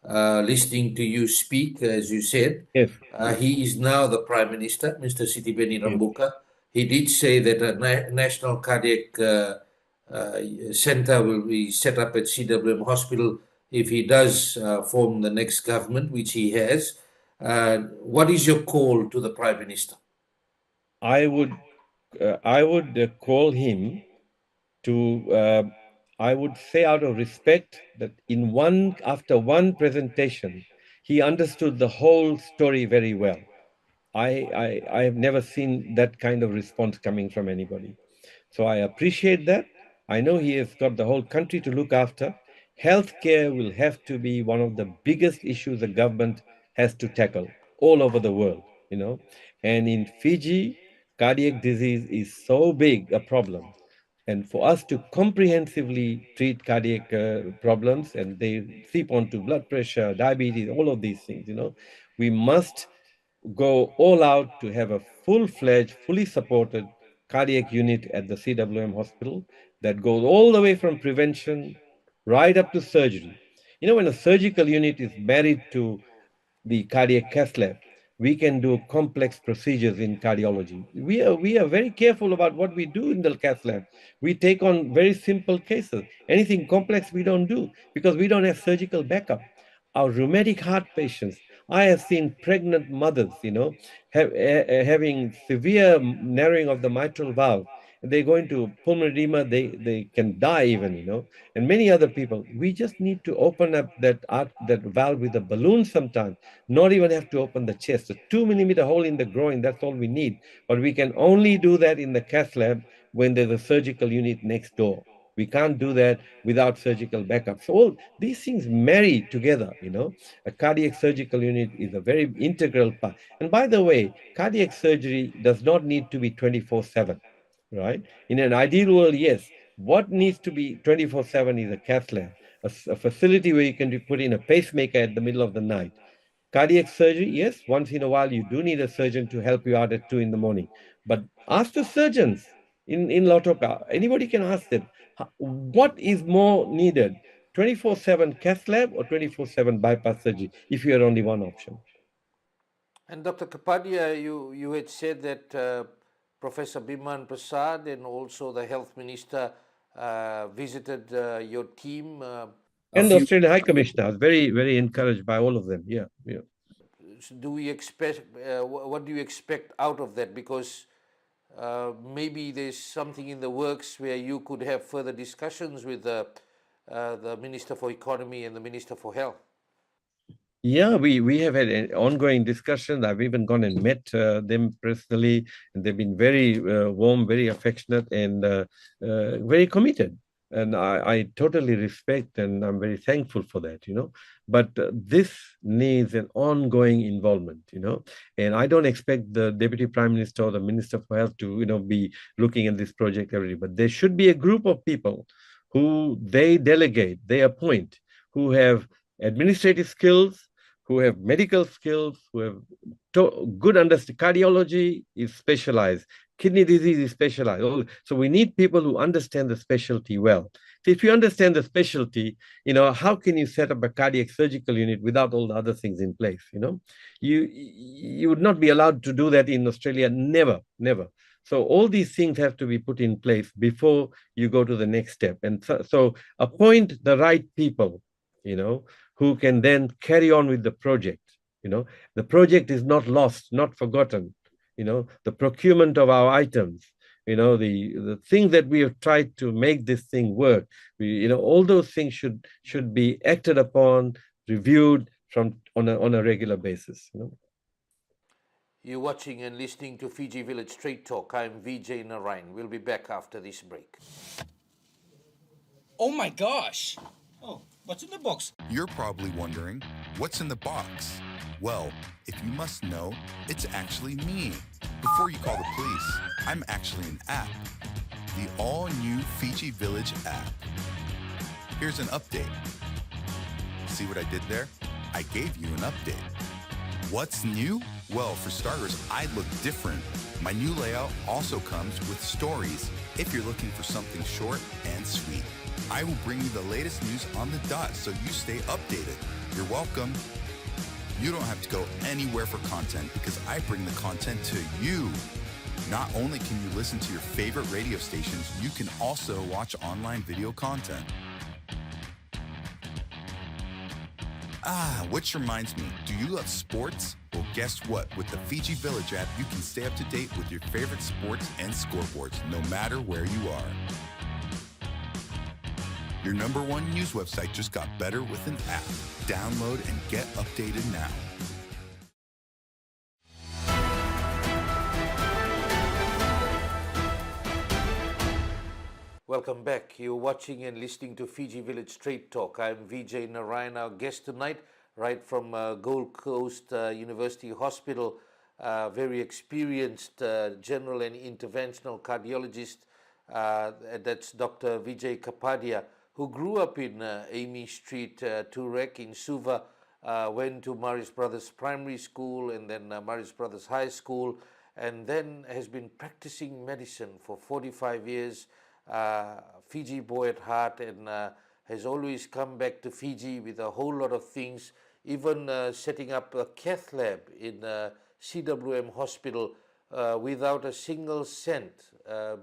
Speaker 1: listening to you speak, as you said.
Speaker 2: Yes.
Speaker 1: He is now the Prime Minister, Mr. Sitibeni Rambuka. He did say that a national cardiac center will be set up at CWM Hospital if he does form the next government, which he has. What is your call to the Prime Minister?
Speaker 2: I would call him to, I would say out of respect that after one presentation, he understood the whole story very well. I have never seen that kind of response coming from anybody. So I appreciate that. I know he has got the whole country to look after. Healthcare will have to be one of the biggest issues the government has to tackle all over the world. And in Fiji, cardiac disease is so big a problem. And for us to comprehensively treat cardiac problems, and they seep onto blood pressure, diabetes, all of these things, we must go all out to have a full-fledged, fully supported cardiac unit at the CWM hospital that goes all the way from prevention right up to surgery. When a surgical unit is married to the cardiac cath lab, we can do complex procedures in cardiology. We are very careful about what we do in the cath lab. We take on very simple cases. Anything complex we don't do because we don't have surgical backup. Our rheumatic heart patients, I have seen pregnant mothers, having severe narrowing of the mitral valve. They go into pulmonary edema, they can die even, and many other people. We just need to open up that valve with a balloon sometimes, not even have to open the chest. A 2 millimeter hole in the groin, that's all we need. But we can only do that in the cath lab when there's a surgical unit next door. We can't do that without surgical backup. So all these things marry together. A cardiac surgical unit is a very integral part. And by the way, cardiac surgery does not need to be 24/7, right? In an ideal world, yes. What needs to be 24/7 is a cath lab, a facility where you can put in a pacemaker at the middle of the night. Cardiac surgery, yes, once in a while you do need a surgeon to help you out at 2 in the morning. But ask the surgeons in Lautoka, anybody can ask them, what is more needed, 24/7 cath lab or 24/7 bypass surgery, if you had only one option?
Speaker 1: And Dr. Kapadia, you had said that Professor Biman Prasad and also the health minister visited your team.
Speaker 2: And the Australian High Commissioner. I was very, very encouraged by all of them. Yeah.
Speaker 1: Do we expect, what do you expect out of that? Because maybe there's something in the works where you could have further discussions with the Minister for Economy and the Minister for Health.
Speaker 2: Yeah, we have had an ongoing discussion. I've even gone and met them personally, and they've been very warm, very affectionate, and very committed. And I totally respect, and I'm very thankful for that. But this needs an ongoing involvement. And I don't expect the Deputy Prime Minister or the Minister for Health to, be looking at this project every day. But there should be a group of people who they delegate, they appoint, who have administrative skills, who have medical skills, who have good understanding. Cardiology is specialized. Kidney disease is specialized. So we need people who understand the specialty well. So if you understand the specialty, how can you set up a cardiac surgical unit without all the other things in place? You would not be allowed to do that in Australia. Never. So all these things have to be put in place before you go to the next step. And so appoint the right people, who can then carry on with the project. The project is not lost, not forgotten. The procurement of our items, the things that we have tried to make this thing work. All those things should be acted upon, reviewed on a regular basis.
Speaker 1: You're watching and listening to Fiji Village Straight Talk. I'm Vijay Narayan. We'll be back after this break.
Speaker 3: Oh my gosh! Oh, what's in the box?
Speaker 4: You're probably wondering, what's in the box? Well, if you must know, it's actually me. Before you call the police, I'm actually an app. The all-new Fiji Village app. Here's an update. See what I did there? I gave you an update. What's new? Well, for starters, I look different. My new layout also comes with stories if you're looking for something short and sweet. I will bring you the latest news on the dot so you stay updated. You're welcome. You don't have to go anywhere for content because I bring the content to you. Not only can you listen to your favorite radio stations, you can also watch online video content. Which reminds me, do you love sports? Well, guess what? With the Fiji Village app, you can stay up to date with your favorite sports and scoreboards, no matter where you are. Your #1 news website just got better with an app. Download and get updated now.
Speaker 1: Welcome back. You're watching and listening to Fiji Village Straight Talk. I'm Vijay Narayan, our guest tonight, right from Gold Coast University Hospital, very experienced general and interventional cardiologist. That's Dr. Vijay Kapadia, who grew up in Amy Street, Turek in Suva, went to Maris Brothers Primary School and then Maris Brothers High School, and then has been practicing medicine for 45 years. Fiji boy at heart, and has always come back to Fiji with a whole lot of things, even setting up a Cath lab in CWM Hospital without a single cent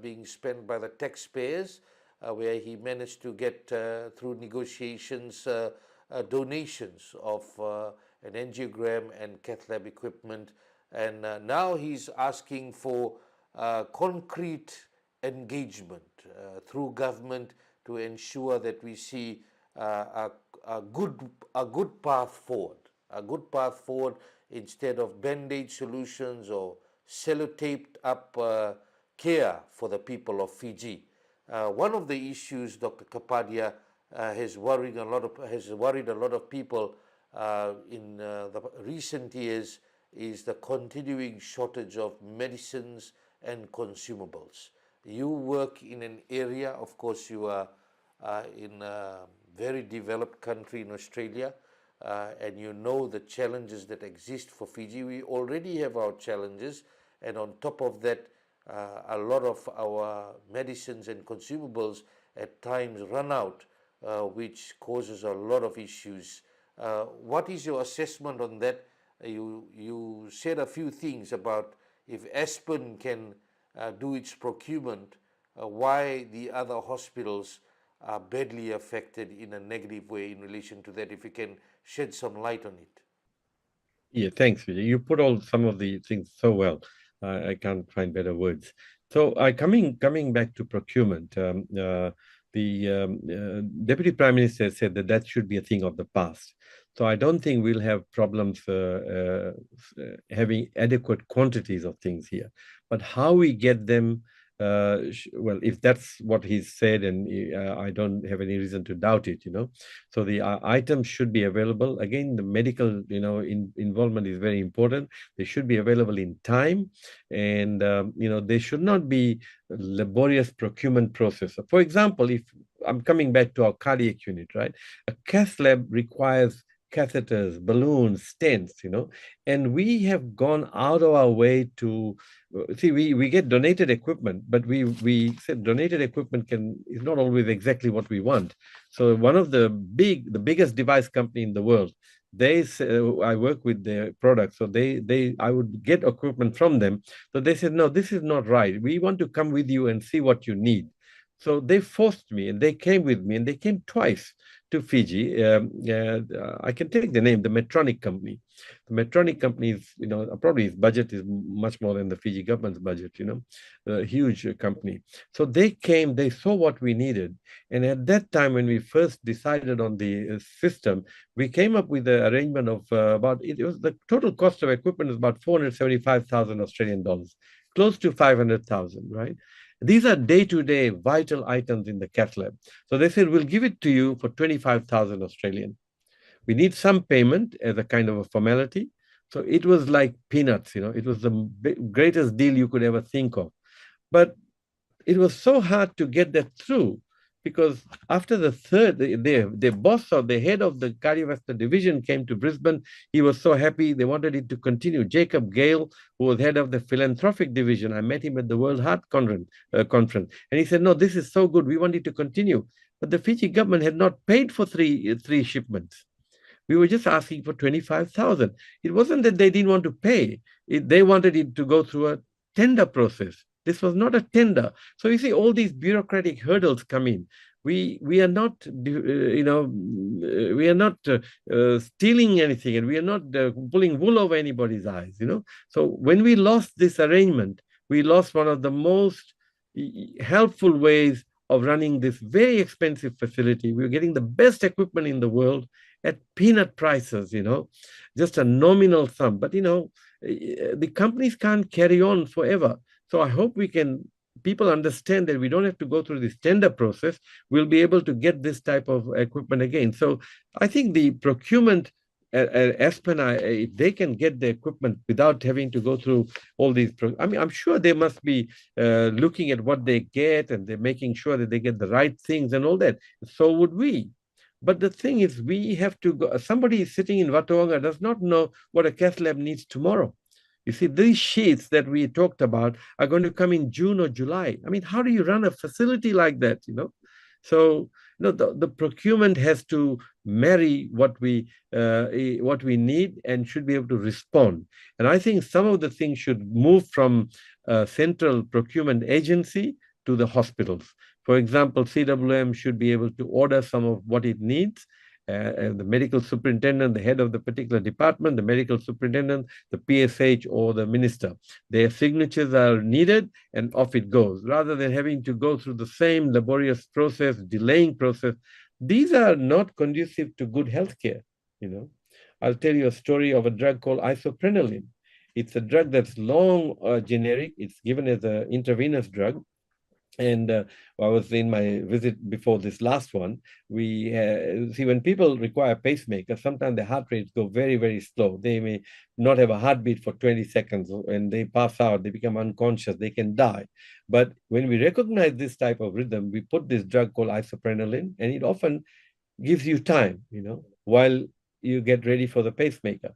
Speaker 1: being spent by the taxpayers, where he managed to get through negotiations donations of an angiogram and Cath lab equipment, and now he's asking for concrete engagement through government to ensure that we see a good path forward, instead of band-aid solutions or sellotaped up care for the people of Fiji. One of the issues, Dr. Kapadia, has worried a lot of people in the recent years is the continuing shortage of medicines and consumables. You work in an area, of course, you are in a very developed country in Australia, and you know the challenges that exist for Fiji. We already have our challenges, and on top of that, a lot of our medicines and consumables at times run out, which causes a lot of issues. What is your assessment on that? You said a few things about if Aspen can do its procurement, why the other hospitals are badly affected in a negative way in relation to that, if you can shed some light on it.
Speaker 2: Yeah, thanks, Vijay. You put all some of the things so well. I can't find better words. So coming back to procurement, the Deputy Prime Minister said that should be a thing of the past. So I don't think we'll have problems having adequate quantities of things here. But how we get them, well, if that's what he's said, and I don't have any reason to doubt it, So the items should be available. Again, the medical, involvement is very important. They should be available in time, and they should not be laborious procurement process. For example, if I'm coming back to our cardiac unit, right? A Cath lab requires catheters, balloons, stents, and we have gone out of our way to see. We get donated equipment, but we said donated equipment is not always exactly what we want. So one of the biggest device company in the world, they say, I work with their products, so I would get equipment from them. So they said, no, this is not right. We want to come with you and see what you need. So they forced me, and they came with me, and they came twice to Fiji. I can take the name, the Medtronic company. The Medtronic company is, probably its budget is much more than the Fiji government's budget, a huge company. So they came, they saw what we needed. And at that time, when we first decided on the system, we came up with the arrangement of the total cost of equipment is about 475,000 Australian dollars, close to 500,000, right? These are day-to-day vital items in the Cath lab. So they said, we'll give it to you for 25,000 Australian. We need some payment as a kind of a formality. So it was like peanuts, It was the greatest deal you could ever think of. But it was so hard to get that through, because after the third, the boss or the head of the cardiovascular division came to Brisbane. He was so happy. They wanted it to continue. Jacob Gale, who was head of the philanthropic division, I met him at the World Heart Conference. And he said, no, this is so good. We want it to continue. But the Fiji government had not paid for three shipments. We were just asking for 25,000. It wasn't that they didn't want to pay. They wanted it to go through a tender process. This was not a tender. So you see, all these bureaucratic hurdles come in. We are not, we are not stealing anything, and we are not pulling wool over anybody's eyes. So when we lost this arrangement, we lost one of the most helpful ways of running this very expensive facility. We were getting the best equipment in the world at peanut prices, just a nominal sum. But the companies can't carry on forever. So I hope we can people understand that we don't have to go through this tender process, we'll be able to get this type of equipment again. So I think the procurement at Aspen, if they can get the equipment without having to go through all these, I mean, I'm sure they must be looking at what they get, and they're making sure that they get the right things and all that. So would we. But the thing is, we have to go. Somebody sitting in Watoanga does not know what a cath lab needs tomorrow. You see, these sheets that we talked about are going to come in June or July. I mean, how do you run a facility like that, you know? So, you know, the procurement has to marry what we need and should be able to respond. And I think some of the things should move from a central procurement agency to the hospitals. For example, CWM should be able to order some of what it needs. The medical superintendent, the head of the particular department, the medical superintendent, the PSH, or the minister. Their signatures are needed, and off it goes, rather than having to go through the same laborious process, delaying process. These are not conducive to good healthcare, you know. I'll tell you a story of a drug called isoprenaline. It's a drug that's long generic. It's given as an intravenous drug. And I was in my visit before this last one. We see when people require pacemakers, sometimes their heart rates go very, very slow. They may not have a heartbeat for 20 seconds, and they pass out, they become unconscious, they can die. But when we recognize this type of rhythm, we put this drug called isoprenaline, and it often gives you time, you know, while you get ready for the pacemaker.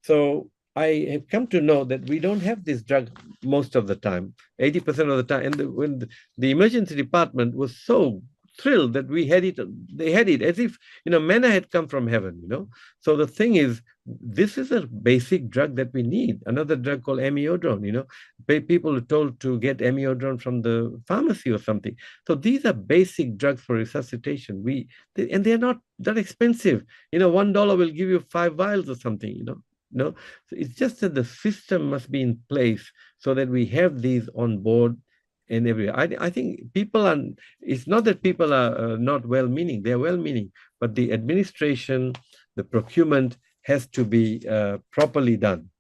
Speaker 2: So I have come to know that we don't have this drug most of the time, 80% of the time. And when the emergency department was so thrilled that we had it, they had it as if, you know, manna had come from heaven, you know. So the thing is, this is a basic drug that we need. Another drug called amiodarone, you know. People are told to get amiodarone from the pharmacy or something. So these are basic drugs for resuscitation. And they're not that expensive. You know, $1 will give you 5 vials or something, you know. No, so it's just that the system must be in place so that we have these on board and everywhere. I think people are, it's not that people are not well-meaning, they're well-meaning, but the administration, the procurement has to be properly done.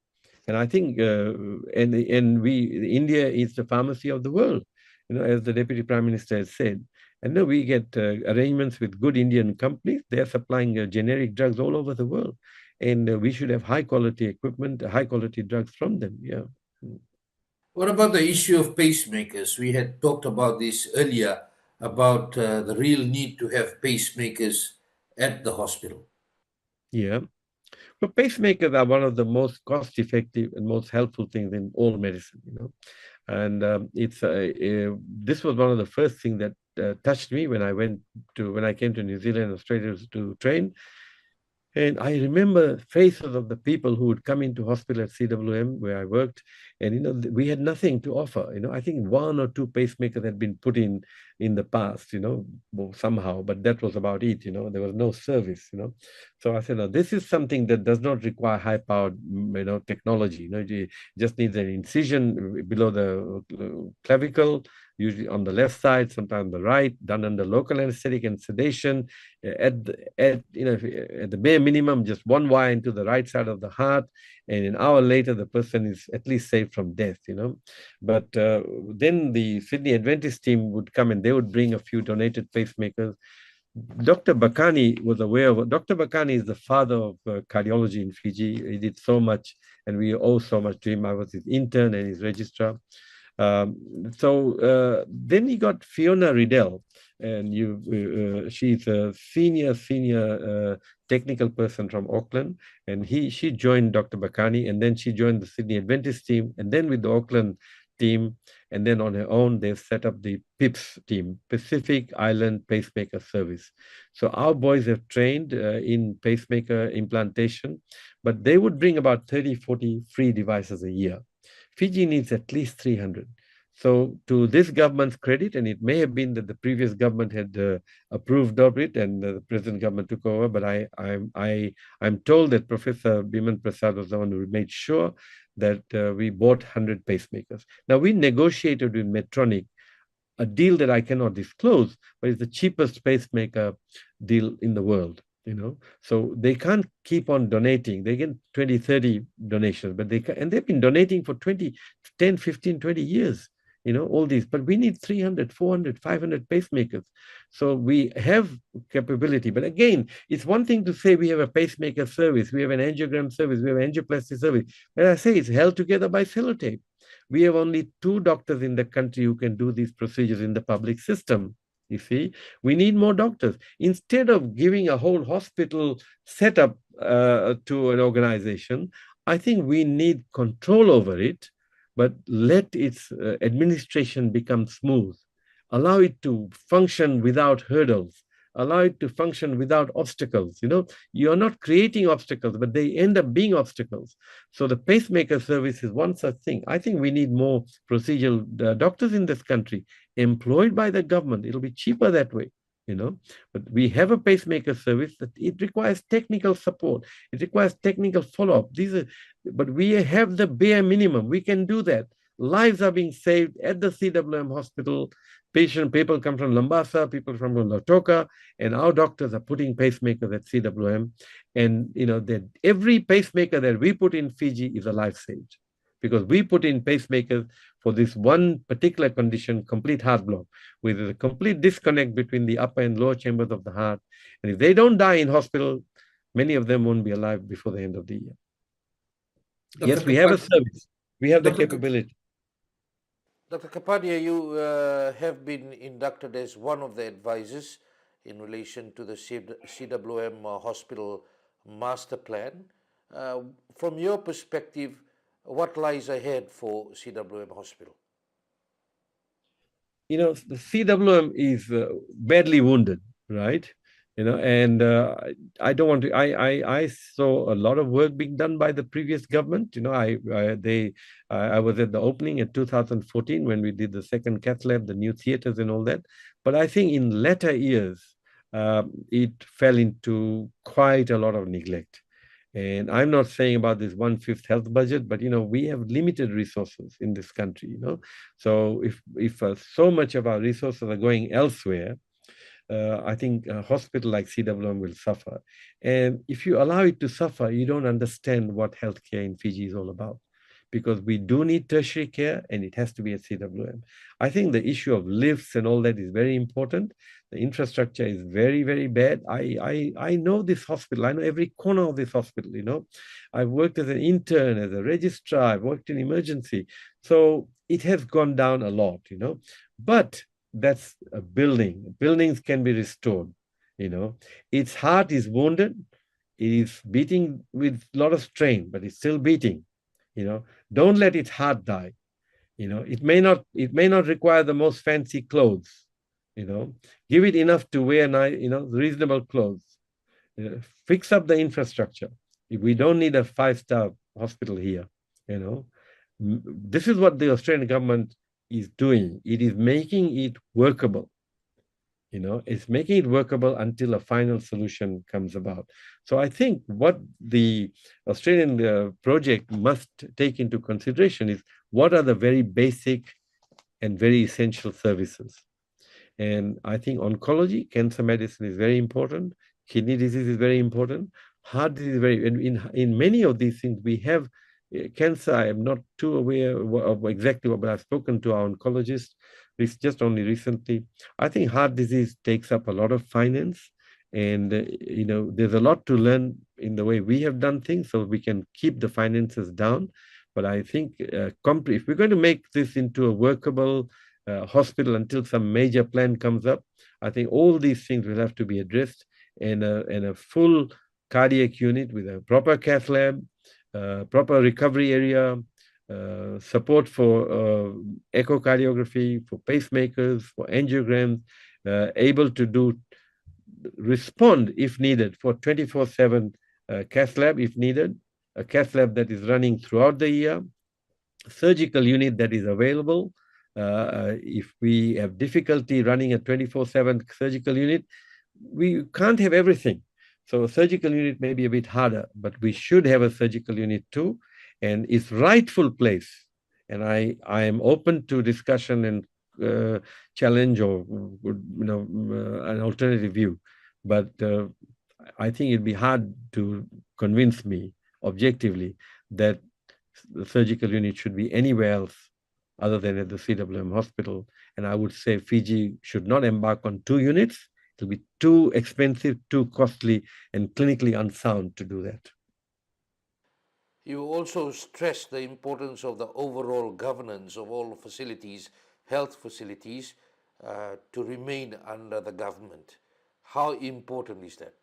Speaker 2: And I think, India is the pharmacy of the world, you know, as the Deputy Prime Minister has said. And now we get arrangements with good Indian companies. They're supplying generic drugs all over the world. And we should have high quality equipment, high quality drugs from them. Yeah.
Speaker 1: What about the issue of pacemakers? We had talked about this earlier about the real need to have pacemakers at the hospital.
Speaker 2: Yeah. But pacemakers are one of the most cost effective and most helpful things in all medicine, you know. And this was one of the first things that touched me when I came to New Zealand and Australia to train. And I remember faces of the people who would come into hospital at CWM where I worked, and you know, we had nothing to offer. You know, I think 1 or 2 pacemakers had been put in the past, you know, somehow, but that was about it. You know, there was no service. You know, so I said, no, this is something that does not require high-powered, you know, technology. You know, it just needs an incision below the clavicle, usually on the left side, sometimes on the right, done under local anesthetic and sedation. At the bare minimum, just 1 wire into the right side of the heart, and an hour later, the person is at least saved from death, you know. But then the Sydney Adventist team would come and they would bring a few donated pacemakers. Dr. Bakani was aware of it. Dr. Bakani is the father of cardiology in Fiji. He did so much, and we owe so much to him. I was his intern and his registrar. Then he got Fiona Riddell, and she's a senior technical person from Auckland, and she joined Dr. Bakani, and then she joined the Sydney Adventist team, and then with the Auckland team, and then on her own, they've set up the PIPS team, Pacific Island Pacemaker Service. So our boys have trained in pacemaker implantation, but they would bring about 30, 40 free devices a year. Fiji needs at least 300. So to this government's credit, and it may have been that the previous government had approved of it and the present government took over, but I'm told that Professor Biman Prasad was the one who made sure that we bought 100 pacemakers. Now we negotiated with Medtronic a deal that I cannot disclose, but it's the cheapest pacemaker deal in the world. You know, so they can't keep on donating. They get 20, 30 donations, but and they've been donating for 10, 15, 20 years. all these, but we need 300, 400, 500 pacemakers. So we have capability. But again, it's one thing to say we have a pacemaker service, we have an angiogram service, we have an angioplasty service. But I say it's held together by sellotape. We have only 2 doctors in the country who can do these procedures in the public system. You see, we need more doctors. Instead of giving a whole hospital setup to an organization, I think we need control over it, but let its administration become smooth. Allow it to function without hurdles. Allow it to function without obstacles. You're not creating obstacles, but they end up being obstacles. So the pacemaker service is one such thing. I think we need more procedural doctors in this country employed by the government. It'll be cheaper that way. But we have a pacemaker service that it requires technical support. It requires technical follow-up. But we have the bare minimum. We can do that. Lives are being saved at the CWM hospital. People come from Lambasa, people from Lautoka, and our doctors are putting pacemakers at CWM. And every pacemaker that we put in Fiji is a life saved, because we put in pacemakers for this one particular condition, complete heart block, with a complete disconnect between the upper and lower chambers of the heart. And if they don't die in hospital, many of them won't be alive before the end of the year. Yes, we have a service. We have the capability.
Speaker 1: Dr. Kapadia, you have been inducted as one of the advisors in relation to the CWM hospital master plan. From your perspective, what lies ahead for CWM hospital?
Speaker 2: The CWM is badly wounded, right? And I don't want to. I saw a lot of work being done by the previous government. I was at the opening in 2014 when we did the second Cath lab, the new theaters and all that. But I think in latter years, it fell into quite a lot of neglect. And I'm not saying about this 1/5 health budget, but we have limited resources in this country. So if so much of our resources are going elsewhere, I think a hospital like CWM will suffer. And if you allow it to suffer, you don't understand what healthcare in Fiji is all about, because we do need tertiary care and it has to be at CWM. I think the issue of lifts and all that is very important. The infrastructure is very, very bad. I know this hospital. I know every corner of this hospital. I've worked as an intern, as a registrar. I've worked in emergency. So it has gone down a lot, But that's a building. Buildings can be restored. Its heart is wounded. It is beating with a lot of strain, but it's still beating. Don't let its heart die. It may not require the most fancy clothes. Give it enough to wear reasonable clothes. Fix up the infrastructure. If we don't need a 5-star hospital here, this is what the Australian government is doing. It is making it workable. It's making it workable until a final solution comes about. So I think what the Australian project must take into consideration is what are the very basic and very essential services. And I think oncology, cancer medicine is very important. Kidney disease is very important. Heart disease is very, and in many of these things, we have cancer. I am not too aware of exactly what, but I've spoken to our oncologist just only recently. I think heart disease takes up a lot of finance, and there's a lot to learn in the way we have done things, so we can keep the finances down. But I think if we're going to make this into a workable hospital until some major plan comes up, I think all these things will have to be addressed, and a full cardiac unit with a proper cath lab, proper recovery area, support for echocardiography, for pacemakers, for angiograms, able to respond if needed for 24/7 cath lab if needed, a cath lab that is running throughout the year, surgical unit that is available. If we have difficulty running a 24/7 surgical unit, we can't have everything. So a surgical unit may be a bit harder, but we should have a surgical unit too, and its rightful place. And I am open to discussion and challenge or an alternative view. But I think it'd be hard to convince me objectively that the surgical unit should be anywhere else other than at the CWM hospital. And I would say Fiji should not embark on 2 units. It'll be too expensive, too costly, and clinically unsound to do that.
Speaker 1: You also stress the importance of the overall governance of all facilities, health facilities, to remain under the government. How important is that?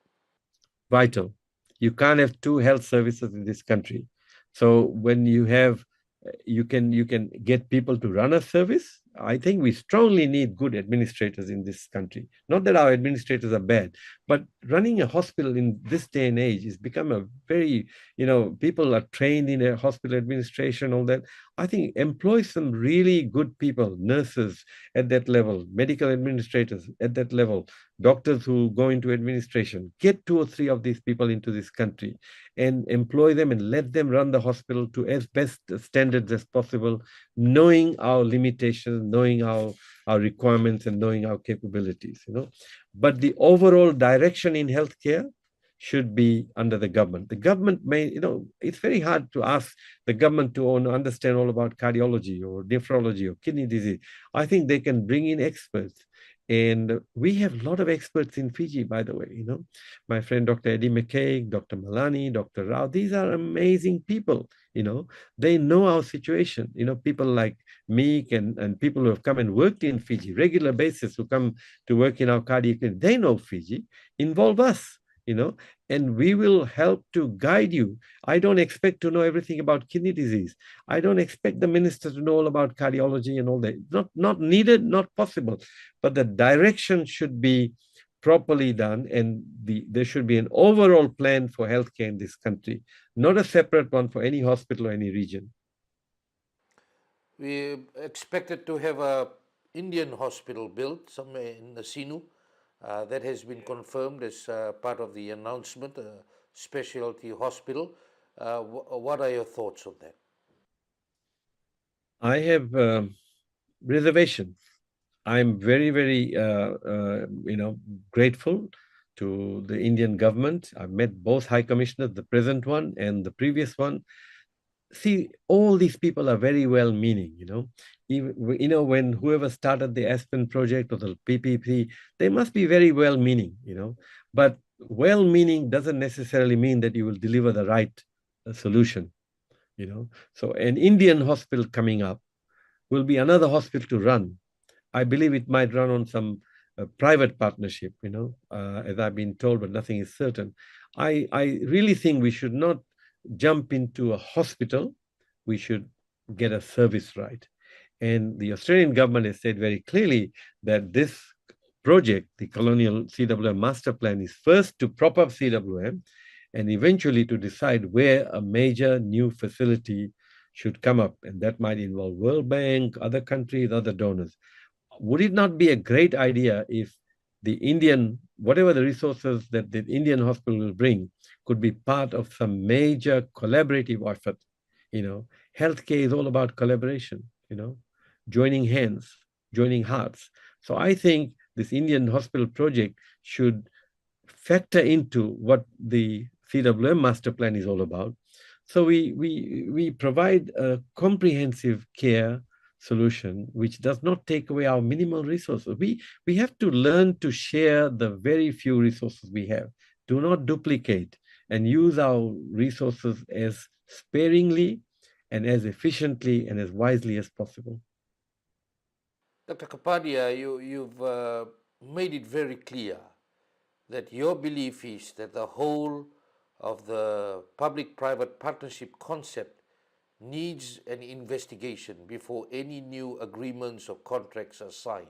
Speaker 2: Vital. You can't have two health services in this country. So when you have, you can get people to run a service. I think we strongly need good administrators in this country. Not that our administrators are bad, but running a hospital in this day and age has become a very, people are trained in a hospital administration, all that. I think employ some really good people, nurses at that level, medical administrators at that level, doctors who go into administration. Get 2 or 3 of these people into this country and employ them and let them run the hospital to as best standards as possible, knowing our limitations, knowing our requirements, and knowing our capabilities. But the overall direction in healthcare should be under the government. The government may, it's very hard to ask the government to understand all about cardiology or nephrology or kidney disease. I think they can bring in experts. And we have a lot of experts in Fiji, by the way. My friend Dr. Eddie McKay, Dr. Malani, Dr. Rao, these are amazing people. They know our situation. People like me and people who have come and worked in Fiji, regular basis, who come to work in our cardiac clinic, they know Fiji. Involve us, and we will help to guide you. I don't expect to know everything about kidney disease. I don't expect the minister to know all about cardiology and all that. Not needed, not possible. But the direction should be properly done, and there should be an overall plan for healthcare in this country, not a separate one for any hospital or any region.
Speaker 1: We expected to have a Indian hospital built somewhere in the Sinu. That has been confirmed as part of the announcement, a specialty hospital. What are your thoughts on that?
Speaker 2: I have reservations. I'm very, very, grateful to the Indian government. I've met both high commissioners, the present one and the previous one. See, all these people are very well-meaning, Even, when whoever started the Aspen project or the PPP, they must be very well-meaning, But well-meaning doesn't necessarily mean that you will deliver the right solution, So an Indian hospital coming up will be another hospital to run. I believe it might run on some private partnership, as I've been told, but nothing is certain. I really think we should not jump into a hospital. We should get a service right. And the Australian government has said very clearly that this project, the Colonial CWM Master Plan, is first to prop up CWM and eventually to decide where a major new facility should come up. And that might involve World Bank, other countries, other donors. Would it not be a great idea if the Indian, whatever the resources that the Indian hospital will bring, could be part of some major collaborative effort? Healthcare is all about collaboration, joining hands, joining hearts. So I think this Indian hospital project should factor into what the CWM master plan is all about. So we provide a comprehensive care solution which does not take away our minimal resources. We have to learn to share the very few resources we have. Do not duplicate, and use our resources as sparingly and as efficiently and as wisely as possible.
Speaker 1: Dr. Kapadia, you've made it very clear that your belief is that the whole of the public-private partnership concept needs an investigation before any new agreements or contracts are signed.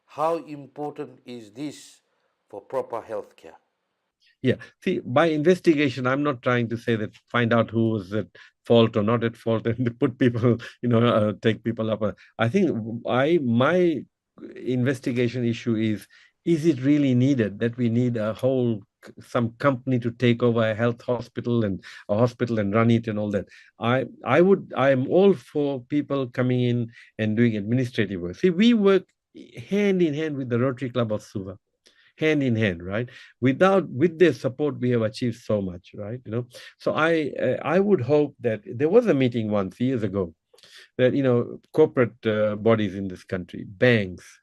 Speaker 1: How important is this for proper healthcare?
Speaker 2: Yeah, see, by investigation, I'm not trying to say that find out who was at fault or not at fault and put people, take people up. I think my investigation issue is it really needed that we need some company to take over a health hospital and a hospital and run it and all that? I am all for people coming in and doing administrative work. See, we work hand in hand with the Rotary Club of Suva. Hand in hand, right? With their support, we have achieved so much, right? So I would hope that there was a meeting once years ago that, corporate bodies in this country, banks,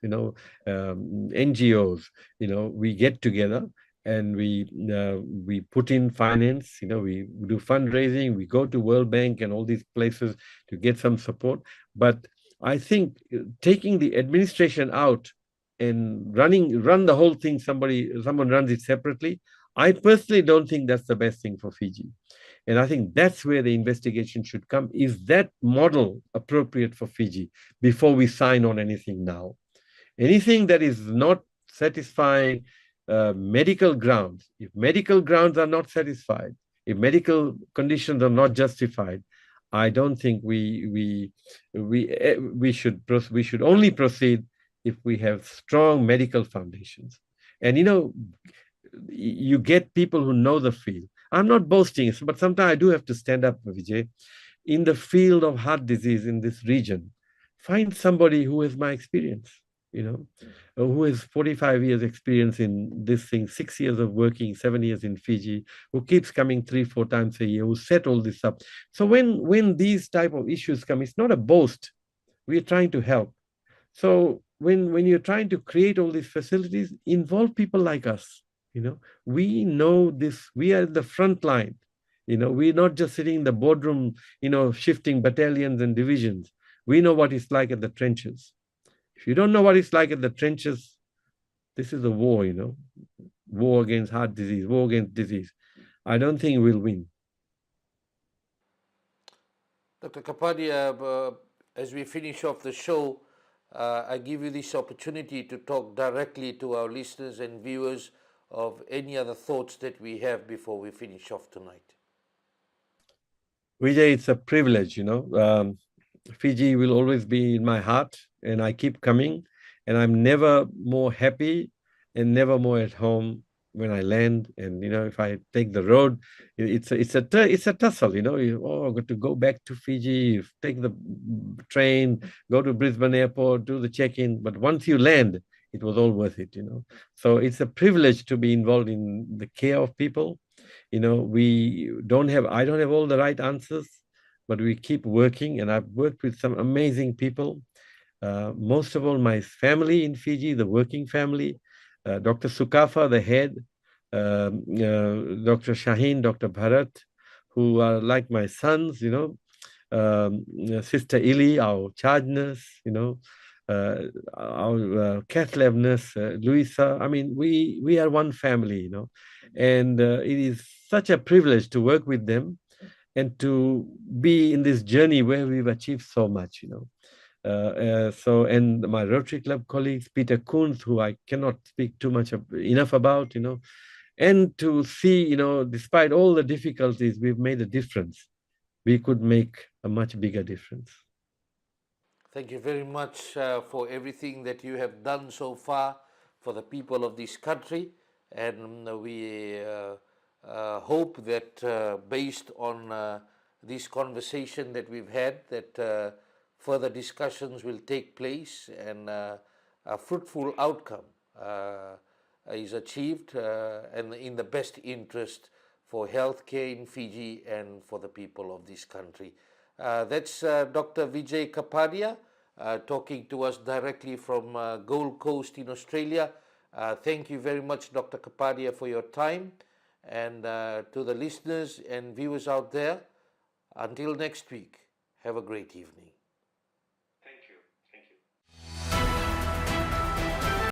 Speaker 2: NGOs, we get together and we put in finance, we do fundraising, we go to World Bank and all these places to get some support. But I think taking the administration out and run the whole thing, someone runs it separately, I personally don't think that's the best thing for Fiji. And I think that's where the investigation should come. Is that model appropriate for Fiji before we sign on anything now? Anything that is not satisfying medical grounds, if medical grounds are not satisfied, if medical conditions are not justified, I don't think we should only proceed if we have strong medical foundations. And you get people who know the field. I'm not boasting, but sometimes I do have to stand up, Vijay. In the field of heart disease in this region, find somebody who has my experience, who has 45 years experience in this thing, 6 years of working, 7 years in Fiji, who keeps coming 3-4 times a year, who set all this up. So when these type of issues come, it's not a boast. We are trying to help. So when you're trying to create all these facilities, involve people like us. We know this. We are the front line. We're not just sitting in the boardroom, shifting battalions and divisions. We know what it's like at the trenches. If you don't know what it's like at the trenches, this is a war, war against heart disease, war against disease. I don't think we'll win.
Speaker 1: Dr. Kapadia, as we finish off the show, I give you this opportunity to talk directly to our listeners and viewers of any other thoughts that we have before we finish off tonight.
Speaker 2: Vijay, it's a privilege, Fiji will always be in my heart, and I keep coming, and I'm never more happy and never more at home when I land. And if I take the road, it's a tussle. I got to go back to Fiji, take the train, go to Brisbane Airport, do the check-in. But once you land, it was all worth it. So it's a privilege to be involved in the care of people. I don't have all the right answers, but we keep working, and I've worked with some amazing people. Most of all, my family in Fiji, the working family, Dr. Sukafa, the head, Dr. Shaheen, Dr. Bharat, who are like my sons, Sister Ili, our charge nurse, our Cath lab nurse, Louisa. I mean, we are one family, and it is such a privilege to work with them and to be in this journey where we've achieved so much, and my Rotary Club colleagues, Peter Koons, who I cannot speak enough about, and to see, despite all the difficulties, we've made a difference. We could make a much bigger difference.
Speaker 1: Thank you very much for everything that you have done so far for the people of this country, and we hope that based on this conversation that we've had, that further discussions will take place and a fruitful outcome is achieved and in the best interest for healthcare in Fiji and for the people of this country. That's Dr. Vijay Kapadia talking to us directly from Gold Coast in Australia. Thank you very much, Dr. Kapadia, for your time. And to the listeners and viewers out there, until next week, have a great evening.